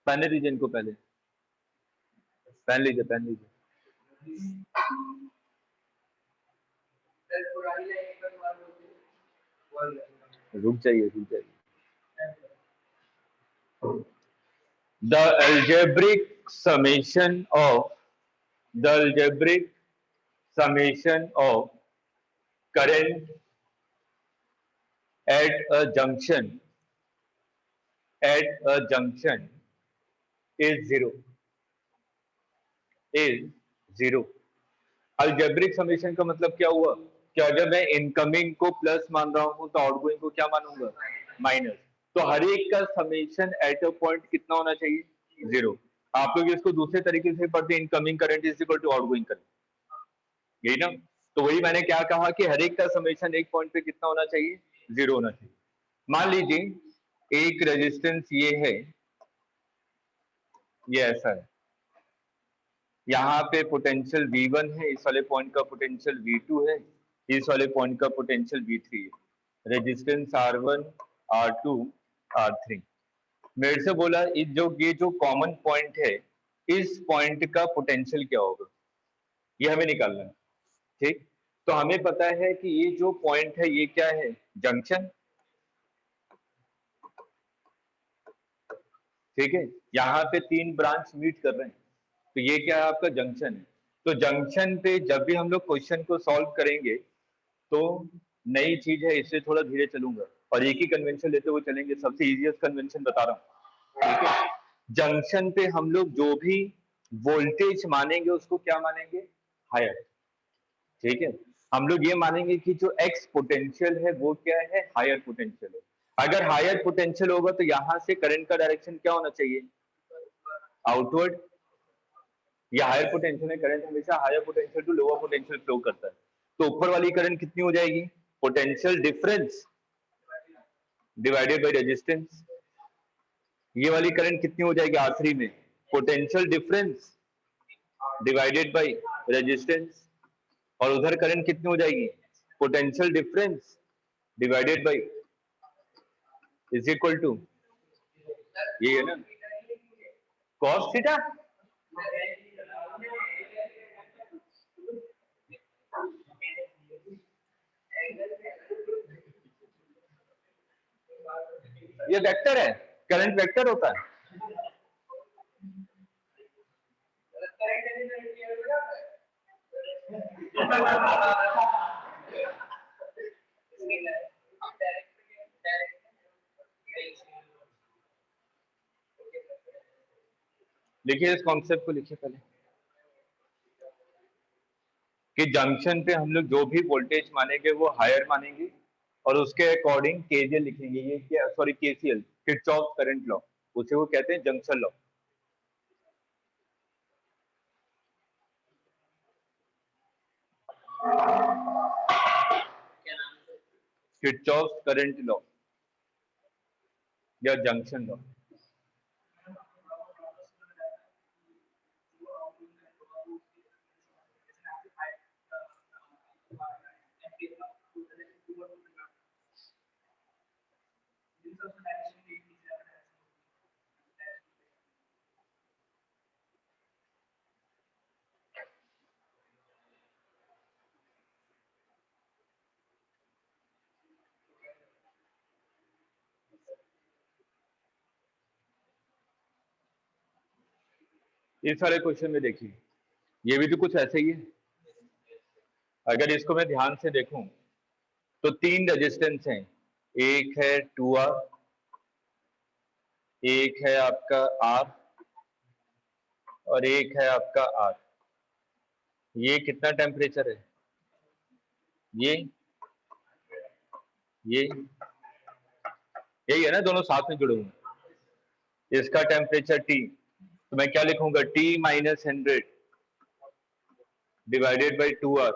पहने दीजिए इनको, पहले पहन लीजिए, पहन लीजिए, रुक जाइए, रुक जाइए। The algebraic summation of the algebraic summation of current at a junction is zero, is zero। Algebraic summation का मतलब क्या हुआ कि अगर मैं इनकमिंग को प्लस मान रहा हूं तो आउटगोइंग को क्या मानूंगा, माइनस। तो हर एक का समेशन एट अ पॉइंट कितना होना चाहिए, 0। आप लोग इसको दूसरे तरीके से पढ़ते हैं, incoming current is equal to outgoing current, यही ना? तो वही मैंने क्या कहा कि हर एक का समेशन एक पॉइंट पे कितना होना चाहिए, 0 होना चाहिए। मान लीजिए एक रेजिस्टेंस ये है, ये ऐसा है, यहाँ पे पोटेंशियल V1 है, इस वाले पॉइंट का पोटेंशियल V2 है, इस वाले पॉइंट का पोटेंशियल V3 है, रेजिस्टेंस R1, R2, R3। मेरे से बोला ये जो कॉमन पॉइंट है, इस पॉइंट का पोटेंशियल क्या होगा, ये हमें निकालना है, ठीक। तो हमें पता है कि ये जो पॉइंट है ये क्या है, जंक्शन, ठीक है। यहाँ पे 3 ब्रांच मीट कर रहे हैं, तो ये क्या है, आपका जंक्शन है। तो जंक्शन पे जब भी हम लोग क्वेश्चन को सॉल्व करेंगे तो नई चीज है, इससे थोड़ा धीरे चलूंगा और एक ही कन्वेंशन लेते हुए चलेंगे, सबसे इजीएस्ट कन्वेंशन बता रहा हूँ, ठीक है। जंक्शन पे हम लोग जो भी वोल्टेज मानेंगे उसको क्या मानेंगे, हायर, ठीक है। हम लोग ये मानेंगे कि जो एक्स पोटेंशियल है वो क्या है, हायर पोटेंशियल है। अगर हायर पोटेंशियल होगा तो यहां से करंट का डायरेक्शन क्या होना चाहिए, आउटवर्ड। ये हायर पोटेंशियल है, करंट हमेशा higher potential to lower potential flow करता है। तो ऊपर वाली करंट कितनी हो जाएगी, potential difference divided by resistance. ये वाली करंट कितनी हो जाएगी R3 में, potential difference divided by resistance. और उधर करंट कितनी हो जाएगी, potential difference divided by, is equal to, ये है ना, कॉस थीटा। ये वेक्टर है, करंट वेक्टर होता है। देखिए इस कॉन्सेप्ट को लिखिए पहले कि जंक्शन पे हम लोग जो भी वोल्टेज मानेंगे वो हायर मानेंगे और उसके अकॉर्डिंग केजीएल लिखेंगे। ये क्या, sorry KCL, Kirchhoff current law, उसे वो कहते हैं junction law. Kirchhoff current law या जंक्शन लॉ। इस वाले क्वेश्चन में देखिए ये भी तो कुछ ऐसे ही है। अगर इसको मैं ध्यान से देखूं तो तीन रेजिस्टेंस हैं, एक है 2R, एक है आपका R और एक है आपका R। ये कितना टेम्परेचर है? ये यही है ना, दोनों साथ में जुड़े हुए। इसका टेम्परेचर T, तो मैं क्या लिखूंगा, T minus 100 divided by 2R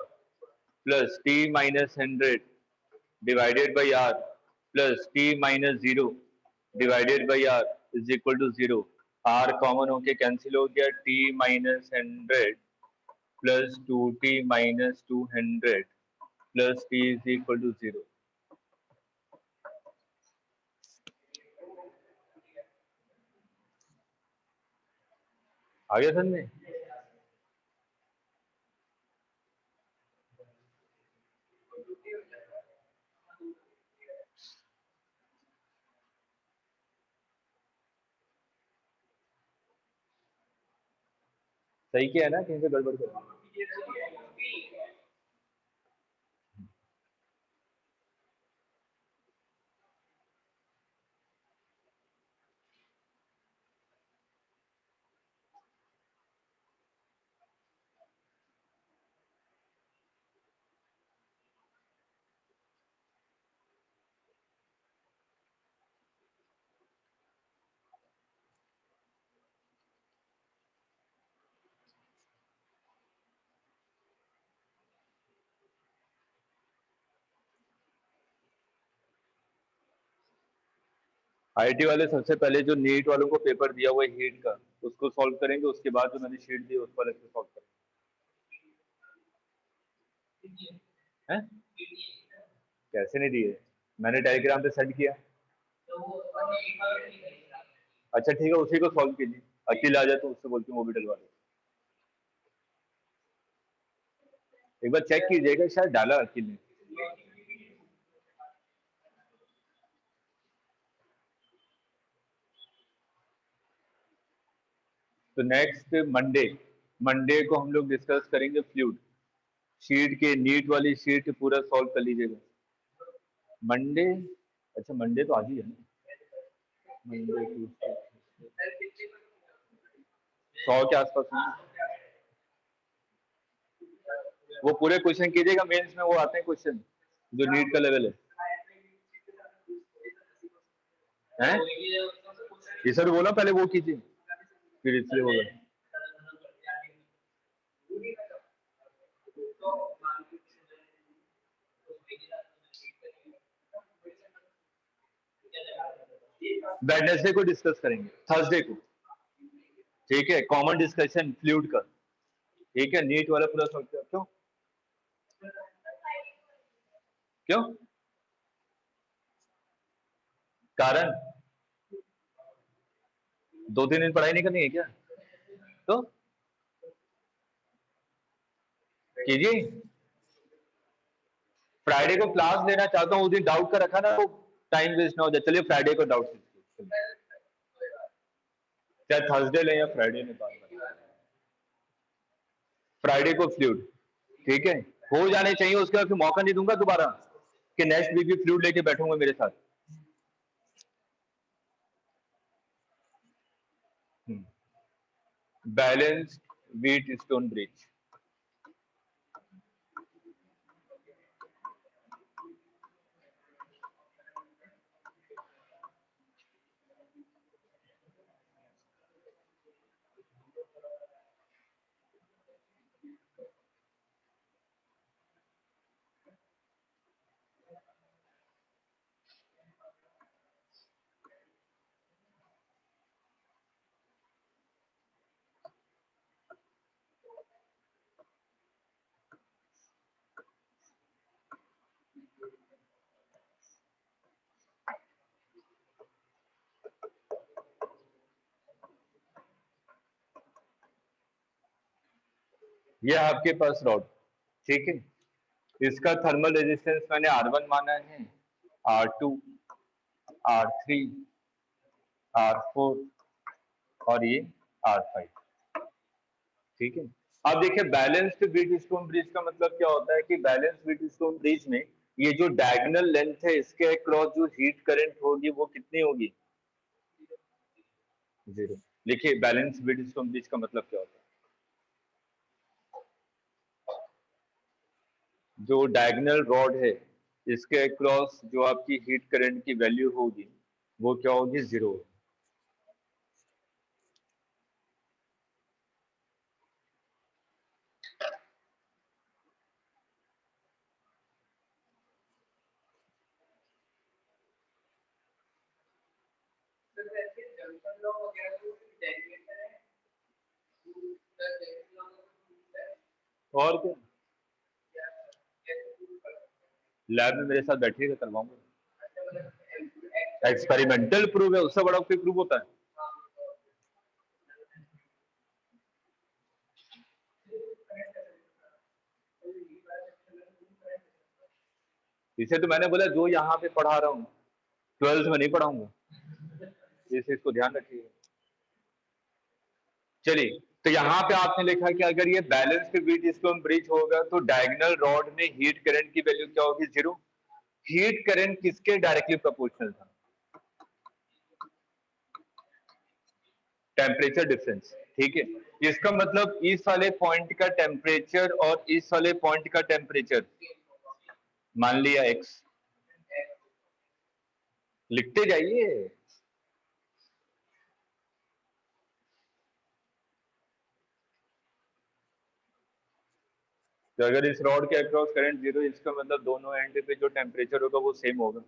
plus T minus 100 divided by R plus T minus 0 divided by R is equal to 0। R common होके कैंसिल हो गया, T minus 100 plus 2T minus 200 plus T is equal to 0। आ गया समझ में? सही किया है ना, कहीं से गड़बड़ कर? आईटी वाले सबसे पहले जो नीट वालों को पेपर दिया हुआ है हीट का, उसको सॉल्व करेंगे, उसके बाद जो मैंने शीट दी उसको अलग से सॉल्व करेंगे। हैं? कैसे नहीं दिए? मैंने डायग्राम पे सेंड किया। अच्छा ठीक है, उसी को सॉल्व कीजिए। अकेले आ जाए तो उससे बोलती हूँ वो भी डलवा दे। एक बार चेक कीजिएगा, शायद डाला अकेले ने। तो नेक्स्ट मंडे को हम लोग डिस्कस करेंगे फ्लूइड शीट के, नीट वाली शीट पूरा सॉल्व कर लीजिएगा मंडे। अच्छा मंडे तो आज ही है ना, मंडे 100 के आसपास है। वो पूरे क्वेश्चन कीजिएगा, मेंस में वो आते हैं क्वेश्चन जो नीट का लेवल है। ये सर बोला पहले वो कीजिए फिर इसलिए बोला। वेडनेसडे को डिस्कस करेंगे, थर्सडे को, ठीक है, कॉमन डिस्कशन फ्लूइड का, ठीक है। नीट वाला पूरा सॉल्व किया। क्यों क्यों? कारण 2-3 दिन पढ़ाई नहीं करनी है क्या? तो कीजिए। फ्राइडे को क्लास लेना चाहता हूँ, उस दिन डाउट का रखा ना, तो टाइम वेस्ट ना हो जाए। चलिए फ्राइडे को डाउट, क्या थर्सडे लें या फ्राइडे में बात करें? फ्राइडे को फ्लूइड, ठीक है, हो जाने चाहिए। उसके बाद फिर मौका नहीं दूंगा दोबारा कि नेक्स्ट वीक भी फ्लूइड लेके बैठूंगा मेरे साथ। Balanced wheat stone bridge. ये आपके पास रॉड, ठीक है, इसका थर्मल रेजिस्टेंस मैंने R1 माना है, R2, R3, R4 और ये R5, ठीक है। अब देखिए बैलेंस्ड व्हीट स्टोन ब्रिज का मतलब क्या होता है कि बैलेंस्ड व्हीट स्टोन ब्रिज में ये जो डायगोनल लेंथ है इसके अक्रॉस जो हीट करंट होगी वो कितनी होगी? 0। देखिए बैलेंस्ड व्हीट स्टोन ब्रिज का मतलब क्या होता है? जो डायगोनल रॉड है इसके अक्रॉस जो आपकी हीट करंट की वैल्यू होगी वो क्या होगी? 0। और क्या, लैब में मेरे साथ बैठिएगा, करवाऊंगा। एक्सपेरिमेंटल प्रूफ है, उससे बड़ा कोई प्रूफ होता है? इसे तो मैंने बोला जो यहाँ पे पढ़ा रहा हूँ 12th में नहीं पढ़ाऊंगा, इस को ध्यान रखिए। चलिए, तो यहाँ पे आपने लिखा कि अगर ये बैलेंस्ड व्हीट स्टोन ब्रिज होगा तो डायगोनल रॉड में हीट करंट की वैल्यू क्या होगी? 0। हीट करंट किसके डायरेक्टली प्रोपोर्शनल था? टेम्परेचर डिफरेंस, ठीक है। इसका मतलब इस वाले पॉइंट का टेम्परेचर और इस वाले पॉइंट का टेम्परेचर, मान लिया x, लिखते जाइए। तो अगर इस रॉड के अक्रॉस करंट 0, इसका मतलब दोनों एंड पे जो टेम्परेचर होगा वो सेम होगा।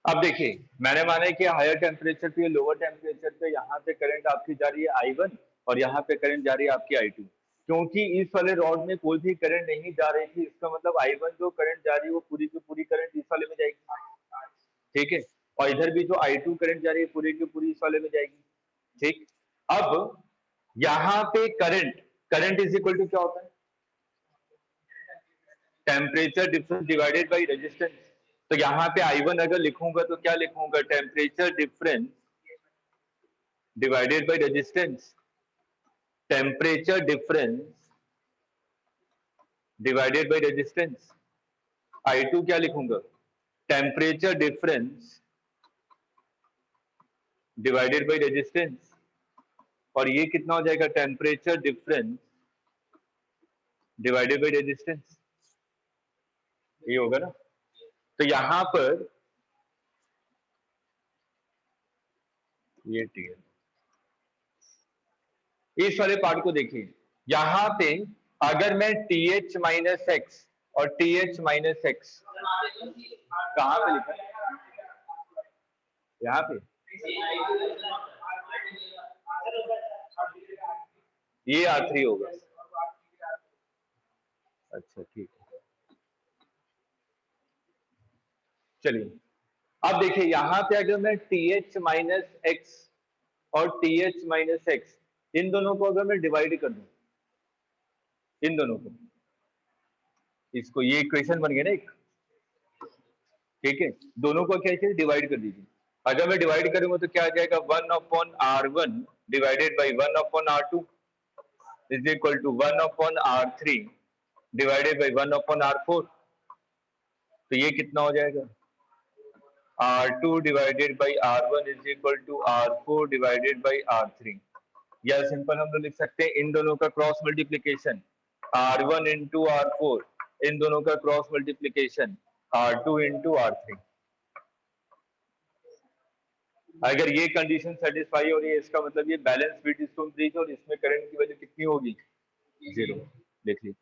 अब देखिए मैंने माना है कि हायर टेम्परेचर पे लोअर टेम्परेचर पे यहाँ पे करंट आपकी जा रही है I1 और यहाँ पे करंट जा रही है आपकी I2। क्योंकि इस वाले रॉड में कोई भी करंट नहीं जा रही थी, इसका मतलब I1 जो करंट जा रही है वो पूरी की पूरी करंट इस वाले में जाएगी, ठीक है। और इधर भी जो I2 करंट जा रही है पूरी की पूरी इस वाले में जाएगी, ठीक। अब यहाँ पे current, current is equal to क्या होता है? Temperature difference divided by resistance. तो यहाँ पे I1 अगर लिखूंगा तो क्या लिखूंगा? Temperature difference divided by resistance. Temperature difference divided by resistance. I2 क्या लिखूंगा? Temperature difference divided by resistance. और ये कितना हो जाएगा? Temperature difference divided by resistance. ये होगा ना। तो यहां पर ये टी एल। इस वाले पार्ट को देखिए, यहां पे अगर मैं टी एच माइनस एक्स और टी एच माइनस एक्स कहां पे लिखा है? यहाँ पे ये R3 होगा। अच्छा ठीक है, चलिए अब देखिए यहाँ पे अगर मैं टी एच माइनस एक्स और टी एच माइनस एक्स इन दोनों को अगर मैं डिवाइड कर दूं, इन दोनों को, इसको, ये इक्वेशन बन गया ना एक, ठीक है, दोनों को क्या चाहिए, डिवाइड कर दीजिए। अगर मैं डिवाइड करूंगा तो क्या आ जाएगा, 1/R1 divided by 1/R2 is equal to 1/R3 divided by 1/R4। तो ये कितना हो जाएगा, R2 divided by R1 is equal to R4 divided by R3। या सिंपल हम लोग लिख सकते हैं इन दोनों का cross multiplication R1 into R4, इन दोनों का cross multiplication R2 into R3। अगर ये कंडीशन सेटिस्फाई हो रही है, इसका मतलब ये बैलेंस व्हीटस्टोन ब्रिज और इसमें करंट की वैल्यू कितनी होगी, 0। देख लीजिए,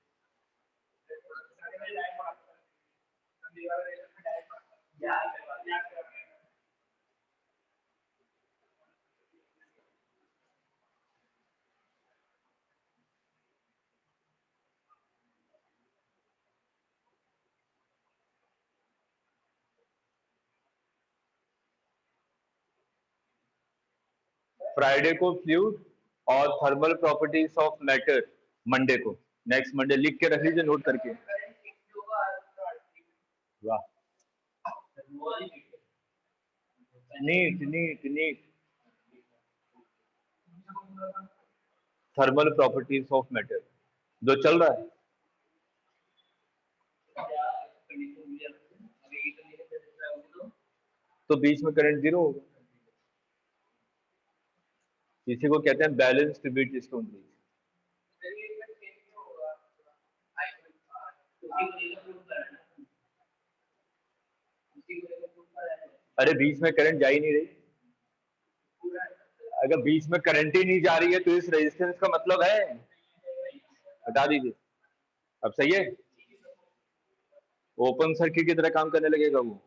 फ्राइडे को फ्लूइड और thermal properties of matter Monday को, नेक्स्ट मंडे लिख के रख लीजिए नोट करके। वाह, NEET NEET NEET, thermal properties of matter जो चल रहा है। तो बीच में करंट 0 होगा, इसी को कहते हैं बैलेंस्ड व्हीटस्टोन ब्रिज। अरे बीच में करंट जा ही नहीं रही, अगर बीच में करंट ही नहीं जा रही है तो इस रेजिस्टेंस का मतलब है, बता दीजिए। अब सही है, ओपन सर्किट की तरह काम करने लगेगा वो।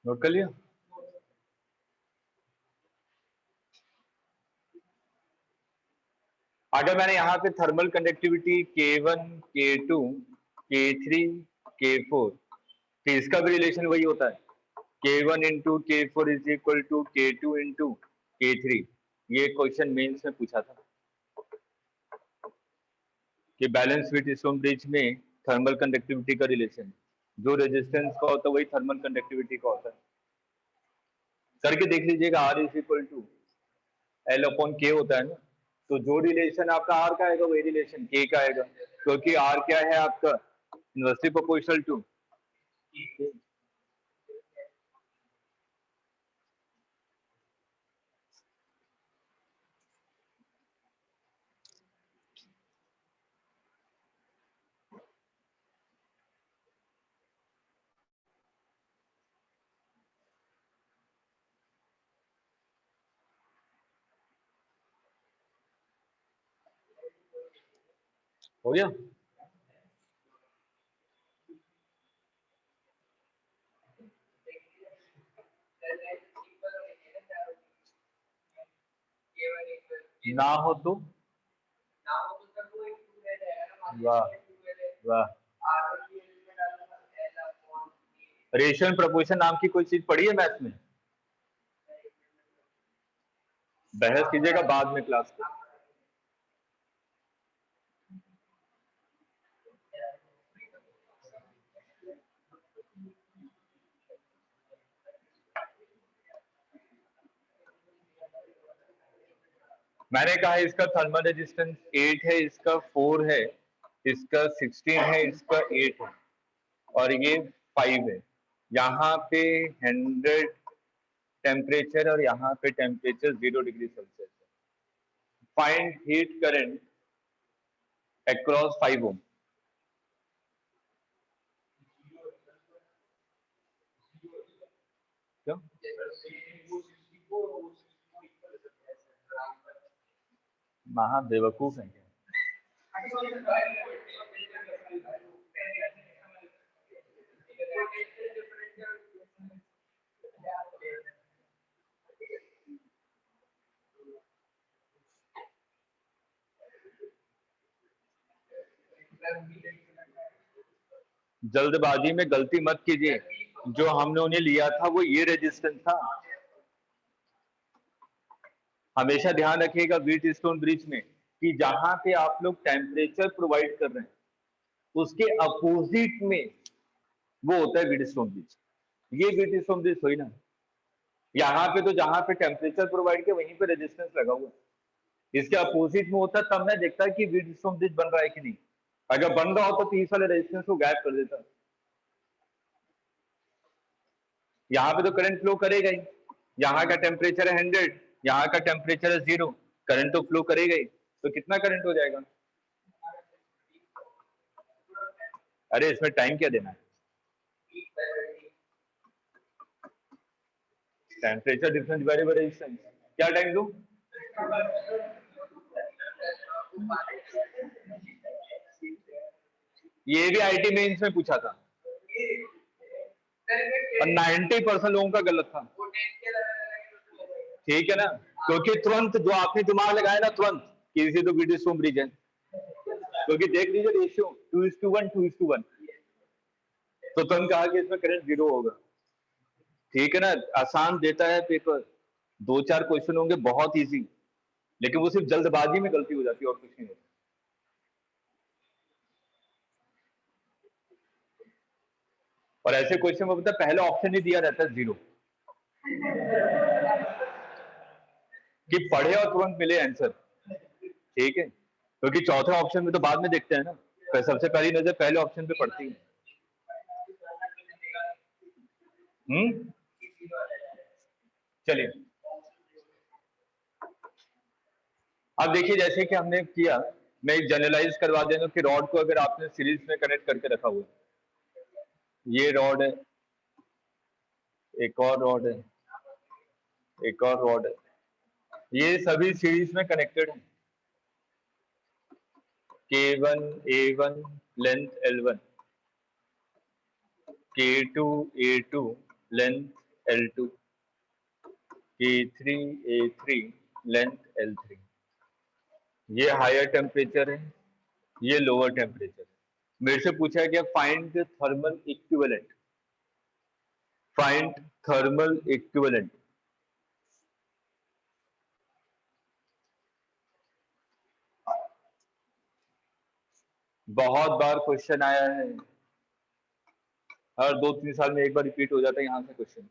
नोट कर लिया। अगर मैंने यहाँ पे thermal conductivity K1 K2 K3 K4, तो इसका भी रिलेशन वही होता है, K1 into K4 is equal to K2 into K3। ये क्वेश्चन मेंस में पूछा था कि बैलेंस व्हीटस्टोन ब्रिज में थर्मल कंडक्टिविटी का रिलेशन, जो रेजिस्टेंस का होता है वही थर्मल कंडक्टिविटी का होता है। करके देख लीजिएगा, R is equal to L upon K होता है ना, तो जो रिलेशन आपका R का आएगा वही रिलेशन K का आएगा, क्योंकि R क्या है आपका, इनवर्सली प्रोपोर्शनल टू। हो गया, ना हो तो, वाह वाह, रेशियो एंड प्रोपोर्शन नाम की कोई चीज पढ़ी है मैथ में? बहस कीजिएगा बाद में क्लास में। मैंने कहा इसका थर्मल रेजिस्टेंस 8 है, इसका 4 है, इसका 16 है, इसका 8 है और ये 5 है। यहाँ पे 100 टेम्परेचर और यहाँ पे टेम्परेचर 0 डिग्री सेल्सियस है। फाइंड हीट करंट अक्रॉस 5 ओम। क्यों? महा बेवकूफ है क्या? जल्दबाजी में गलती मत कीजिए, जो हमने उन्हें लिया था वो ये रेजिस्टेंस था। हमेशा ध्यान रखिएगा व्हीटस्टोन ब्रिज में कि जहां पे आप लोग टेम्परेचर प्रोवाइड कर रहे हैं उसके अपोजिट में वो होता है व्हीटस्टोन ब्रिज। ये व्हीटस्टोन ब्रिज हुई ना, यहाँ पे तो जहां पे टेम्परेचर प्रोवाइड किया वहीं पे रेजिस्टेंस लगा हुआ है। इसके अपोजिट में होता तब मैं देखता कि व्हीटस्टोन ब्रिज बन रहा है कि नहीं। अगर बन रहा हो तो 30 वाले रेजिस्टेंस को गायब कर देता। यहाँ पे तो करंट फ्लो करेगा ही, यहाँ का टेम्परेचर है 100, यहाँ का टेम्परेचर है 0, करंट तो फ्लो करेगा ही। तो कितना करंट हो जाएगा? अरे इसमें टाइम क्या देना है? Temperature difference divided by resistance. क्या टाइम दूं? ये भी आईटी मेंस में पूछा था और 90% लोगों का गलत था। ठीक है ना, क्योंकि तुरंत जो आपने दिमाग लगाया ना तुरंत कि इसे तो व्हीटस्टोन ब्रिज है, क्योंकि देख लीजिए रेशियो 2:1 2:1, तो तुरंत कहा कि इसमें करंट 0 होगा। ठीक है ना, आसान देता है पेपर, 2-4 क्वेश्चन होंगे बहुत इजी, लेकिन वो सिर्फ जल्दबाजी में गलती हो जाती है और कुछ नहीं होता। और ऐसे क्वेश्चन में पता पहला ऑप्शन ही दिया रहता है 0, कि पढ़े और तुरंत मिले आंसर। ठीक है, क्योंकि चौथे ऑप्शन में तो बाद में देखते हैं ना, तो सबसे पहली नजर पहले ऑप्शन पे पड़ती है। चलिए अब देखिए, जैसे कि हमने किया, मैं एक जनरलाइज करवा देना कि रॉड को अगर आपने सीरीज में कनेक्ट करके रखा हुआ, ये रॉड है, एक और रॉड है, एक और रॉड है, ये सभी सीरीज में कनेक्टेड है। K1 A1 length L1, K2 A2 length L2, K3 A3 length L3। ये हायर टेम्परेचर है, ये लोअर टेम्परेचर है। मेरे से पूछा गया find thermal equivalent, find thermal equivalent. बहुत बार क्वेश्चन आया है, हर 2-3 साल में एक बार रिपीट हो जाता है यहाँ से क्वेश्चन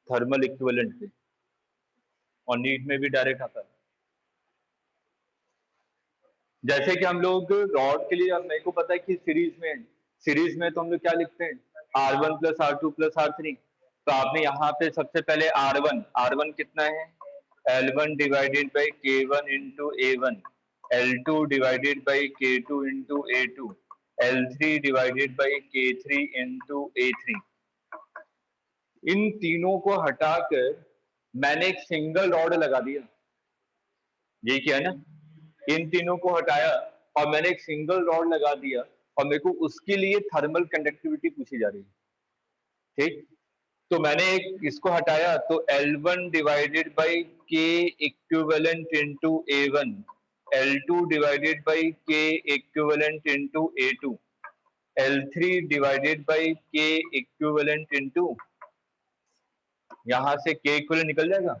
थर्मल इक्विवेलेंट पे, और नीट में भी डायरेक्ट आता है। जैसे कि हम लोग रॉड के लिए, अब मेरे को पता है कि सीरीज में तो हम लोग क्या लिखते हैं, R1 plus R2 plus R3। तो आपने यहाँ पे सबसे पहले R1 कितना है, L1 divided by K1 into A1, L2 divided by K2 into A2, L3 divided by K3 into A3। इन तीनों को हटाकर मैंने एक सिंगल रॉड लगा दिया, ये क्या है ना, इन तीनों को हटाया और मैंने एक सिंगल रॉड लगा दिया, और मेरे को उसके लिए थर्मल कंडक्टिविटी पूछी जा रही है। ठीक, तो मैंने एक इसको हटाया तो L1 divided by K equivalent into A1, L2 divided by K equivalent into A2, L3 divided by K equivalent into, यहां से K इक्विवेलेंट निकल जाएगा।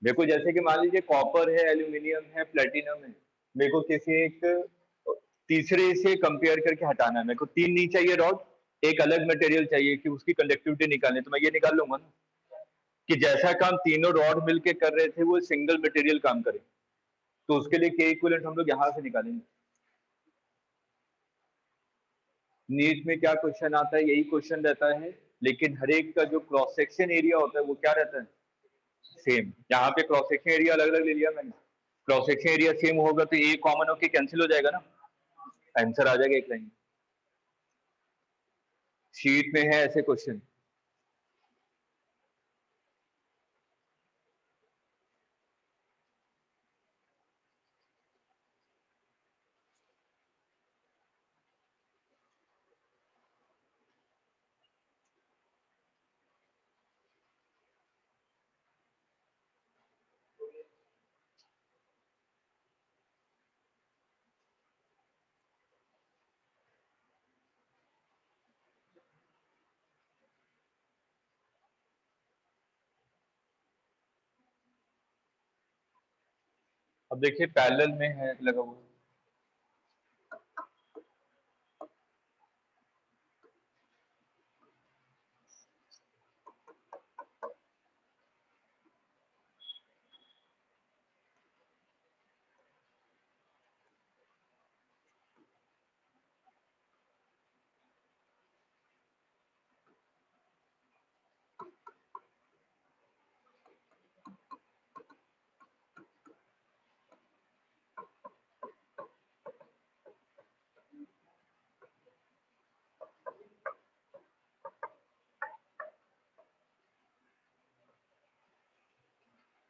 देखो जैसे कि मान लीजिए कॉपर है, एल्यूमिनियम है, प्लेटिनम है, मेरे को किसी एक तीसरे से कंपेयर करके हटाना है। मेरे को 3 नहीं चाहिए रॉड, एक अलग मटेरियल चाहिए कि उसकी कंडक्टिविटी निकालनी, तो मैं ये निकाल लूंगा ना। कि जैसा काम तीनों रॉड मिलके कर रहे थे वो सिंगल मटेरियल काम करे, तो उसके लिए के इक्विवेलेंट हम लोग यहां से निकालेंगे। नीट में क्या क्वेश्चन आता है, यही क्वेश्चन रहता है, लेकिन हर एक का जो क्रॉस सेक्शन एरिया होता है वो क्या रहता है, सेम। यहाँ पे क्रॉस सेक्शन एरिया अलग अलग ले लिया मैंने, क्रॉस सेक्शन एरिया सेम होगा तो ए कॉमन होके कैंसिल हो जाएगा ना, आंसर आ जाएगा एक लाइन। शीट में है ऐसे क्वेश्चन। अब देखिए पैरेलल में है लगा हुआ,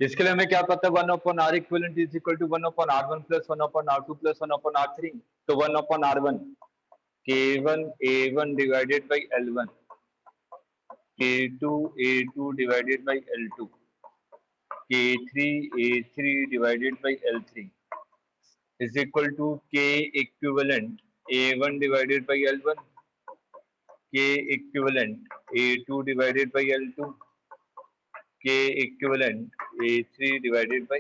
इसके लिए हमें क्या पता है, 1/r equivalent is equal to 1/r1 plus 1/r2 plus 1/r3, तो 1/r1 k1 a1 divided by l1, k2 a2 divided by l2, k3 a3 divided by l3 is equal to k equivalent a1 divided by l1, k equivalent a2 divided by l2, k equivalent a3 divided by,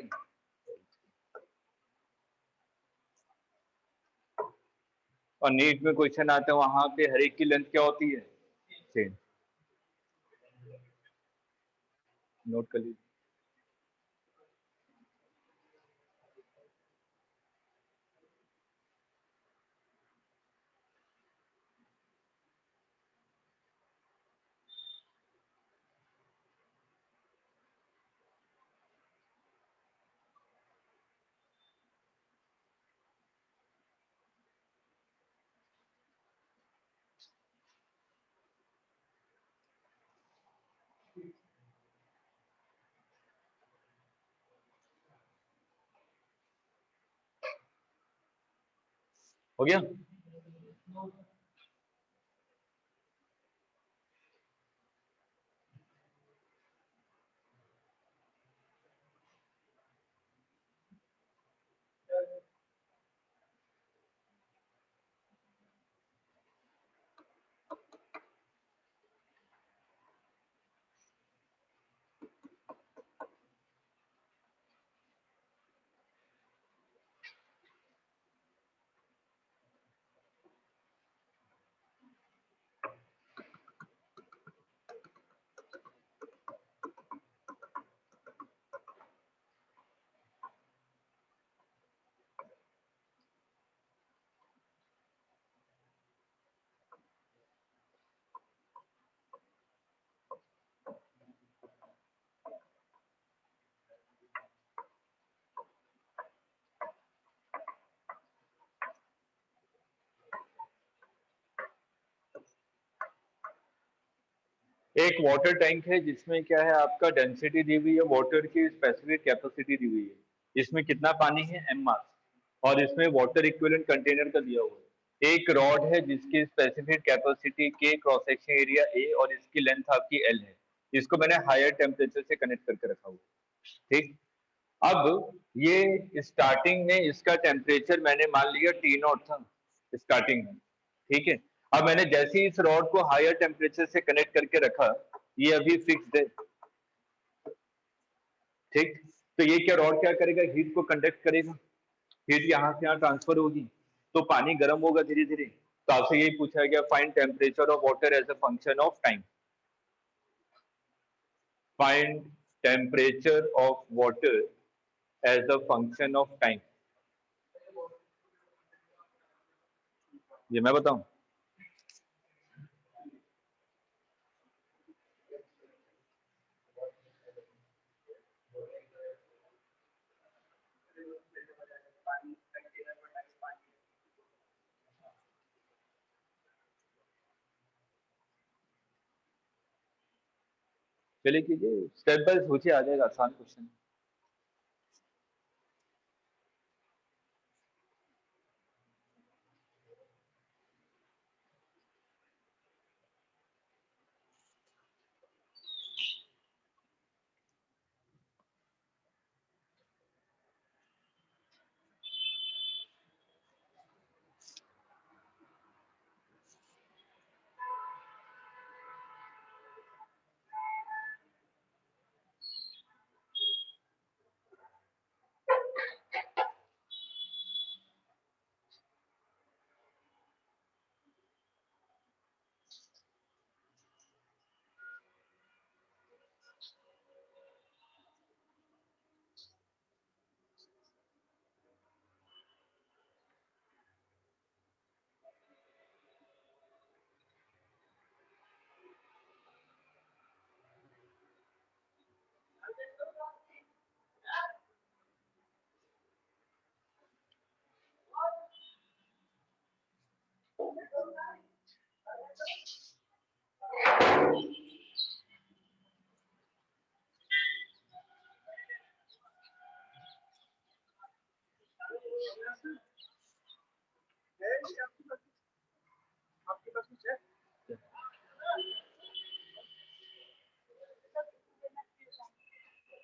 और NEET में question आता है वहां पे हर एक की length क्या होती है, सेम। नोट कर लीजिए। हो गया। एक वाटर टैंक है जिसमें क्या है, आपका डेंसिटी दी हुई है, वाटर की स्पेसिफिक कैपेसिटी दी हुई है, इसमें कितना पानी है m मास, और इसमें वाटर इक्विवेलेंट कंटेनर का दिया हुआ है। एक रॉड है जिसकी स्पेसिफिक कैपेसिटी के, क्रॉस सेक्शन एरिया a और इसकी लेंथ आपकी l है, इसको मैंने हायर टेम्परेचर से कनेक्ट करके रखा हुआ है, ठीक। अब ये स्टार्टिंग में इसका टेम्परेचर मैंने मान लिया T0 था स्टार्टिंग में, ठीक है। अब मैंने जैसे ही इस रॉड को हायर टेम्परेचर से कनेक्ट करके रखा, ये अभी फिक्स्ड है, ठीक। तो ये क्या रॉड क्या करेगा, हीट को कंडक्ट करेगा, हीट यहाँ से यहाँ ट्रांसफर होगी, तो पानी गर्म होगा धीरे धीरे। तो आपसे यही पूछा गया, find temperature of water as a function of time. Find temperature of water as a function of time. ये मैं बताऊं? चलिए कीजिए, स्टेप बाय सोचिए, आ जाएगा, आसान क्वेश्चन।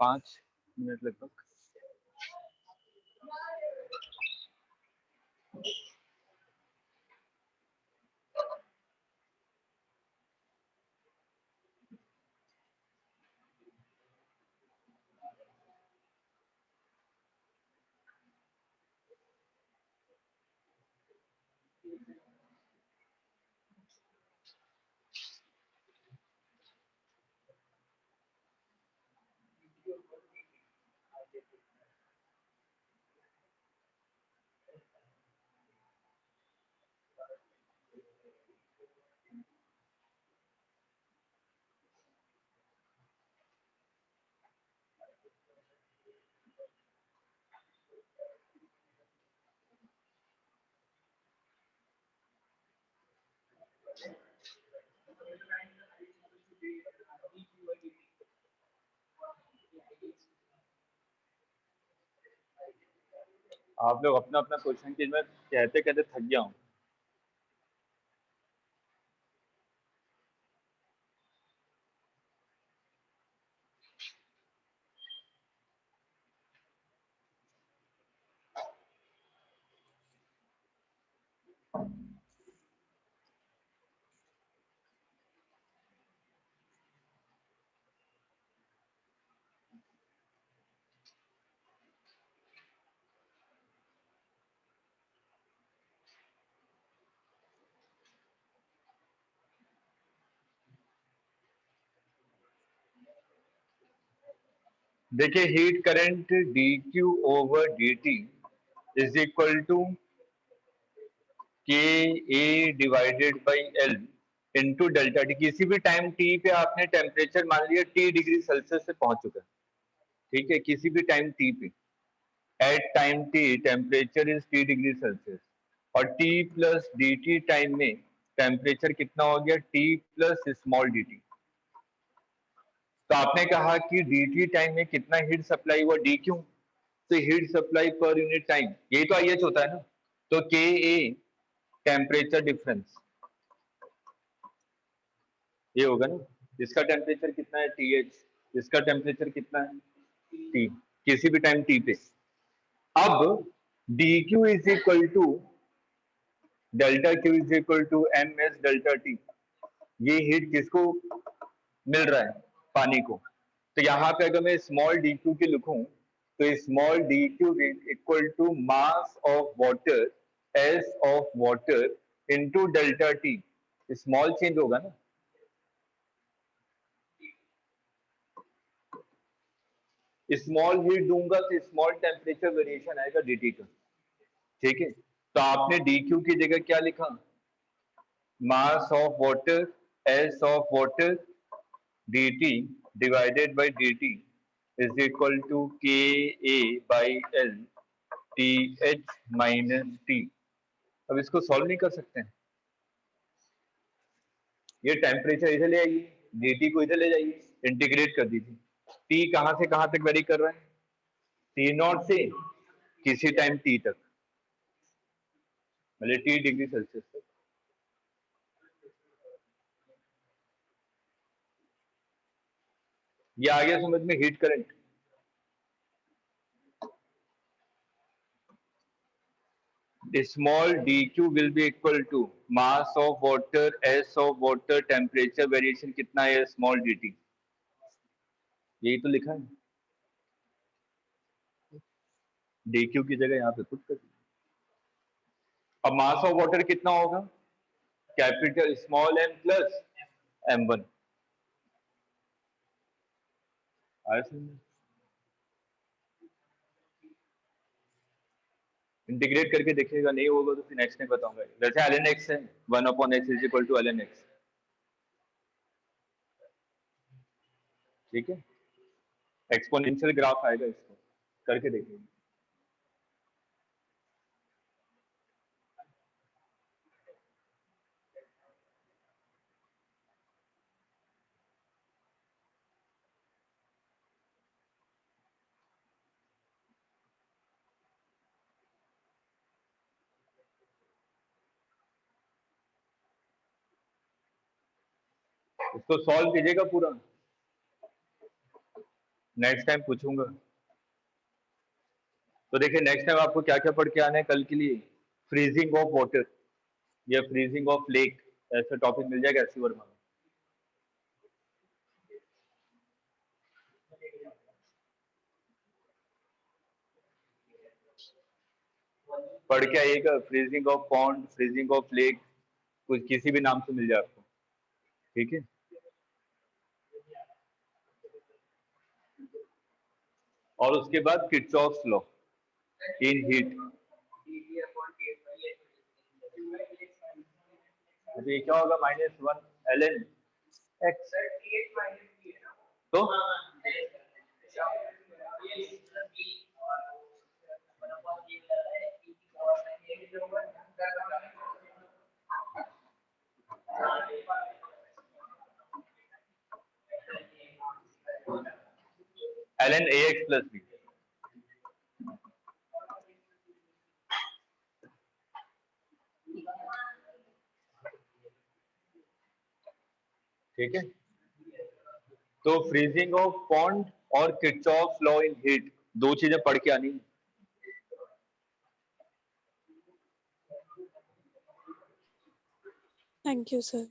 पांच मिनट लगभग। आप लोग अपना अपना क्वेश्चन की, मैं कहते कहते थक गया हूँ। देखिए, heat current d q over d t is equal to k A divided by l into delta t. किसी भी टाइम टी पे आपने टेम्परेचर मान लिया टी डिग्री सेल्सियस से पहुंच चुका है, ठीक है, किसी भी टाइम टी पे, at time t temperature is t degree Celsius, और t plus d t time में टेम्परेचर कितना हो गया, t plus small d t. तो आपने कहा कि डी टी टाइम में कितना हीट सप्लाई हुआ, डी क्यू, तो heat supply per unit time, यही तो आई एच होता है ना। तो के ए टेम्परेचर डिफरेंस, ये होगा ना, इसका टेम्परेचर कितना है टी एच, इसका टेम्परेचर कितना है टी, किसी भी टाइम टी पे। अब D Q is equal to delta Q is equal to M S delta T. ये हीट किसको मिल रहा है, पानी को। तो यहाँ पे अगर मैं स्मॉल डी क्यू की लिखूं, तो small D Q equal to mass of water, S of water into delta T. Small change होगा ना, स्मॉल हीट दूंगा तो स्मॉल टेम्परेचर वेरिएशन आएगा dt का, ठीक है। तो आपने dq की जगह क्या लिखा, mass of water s of water dt divided by dt is equal to ka by l th minus t। अब इसको सॉल्व नहीं कर सकते हैं, ये टेम्परेचर इधर ले आइए, dt को इधर ले जाइए, इंटीग्रेट कर दीजिए। t कहां से कहां तक वेरी कर रहा है, T0 से किसी टाइम t तक, मतलब t डिग्री सेल्सियस तक। ये आ गया समझ में, heat current. Small dq will be equal to mass of water s of water temperature variation कितना है स्मॉल dt, यही तो लिखा है, dq की जगह यहाँ पे पुट कर दिया। अब मास ऑफ वाटर कितना होगा, capital small m plus m1, आया समझ में? इंटीग्रेट करके देखिएगा, नहीं होगा तो फिर नेक्स्ट में बताऊंगा। वैसे ln x है 1/x is equal to ln x, ठीक है। एक्सपोनेंशियल ग्राफ आएगा, इसको करके देखिएगा। इसको सॉल्व कीजिएगा पूरा, नेक्स्ट टाइम पूछूंगा। तो देखिए नेक्स्ट टाइम आपको क्या क्या पढ़ के आना है कल के लिए, फ्रीजिंग ऑफ वाटर या फ्रीजिंग ऑफ लेक, ऐसा टॉपिक मिल जाएगा एससी वर्मा में। पढ़ के आइएगा, freezing of pond, freezing of lake, कुछ किसी भी नाम से मिल जाए आपको, ठीक है। और उसके बाद किर्चॉफ्स लॉ इन हीट, तो ये क्या होगा, -1 ln x, तो ln ax प्लस b, ठीक है। तो फ्रीजिंग ऑफ पॉन्ड और किर्चॉफ लॉ इन हीट, दो चीजें पढ़ के आनी। Thank you, sir.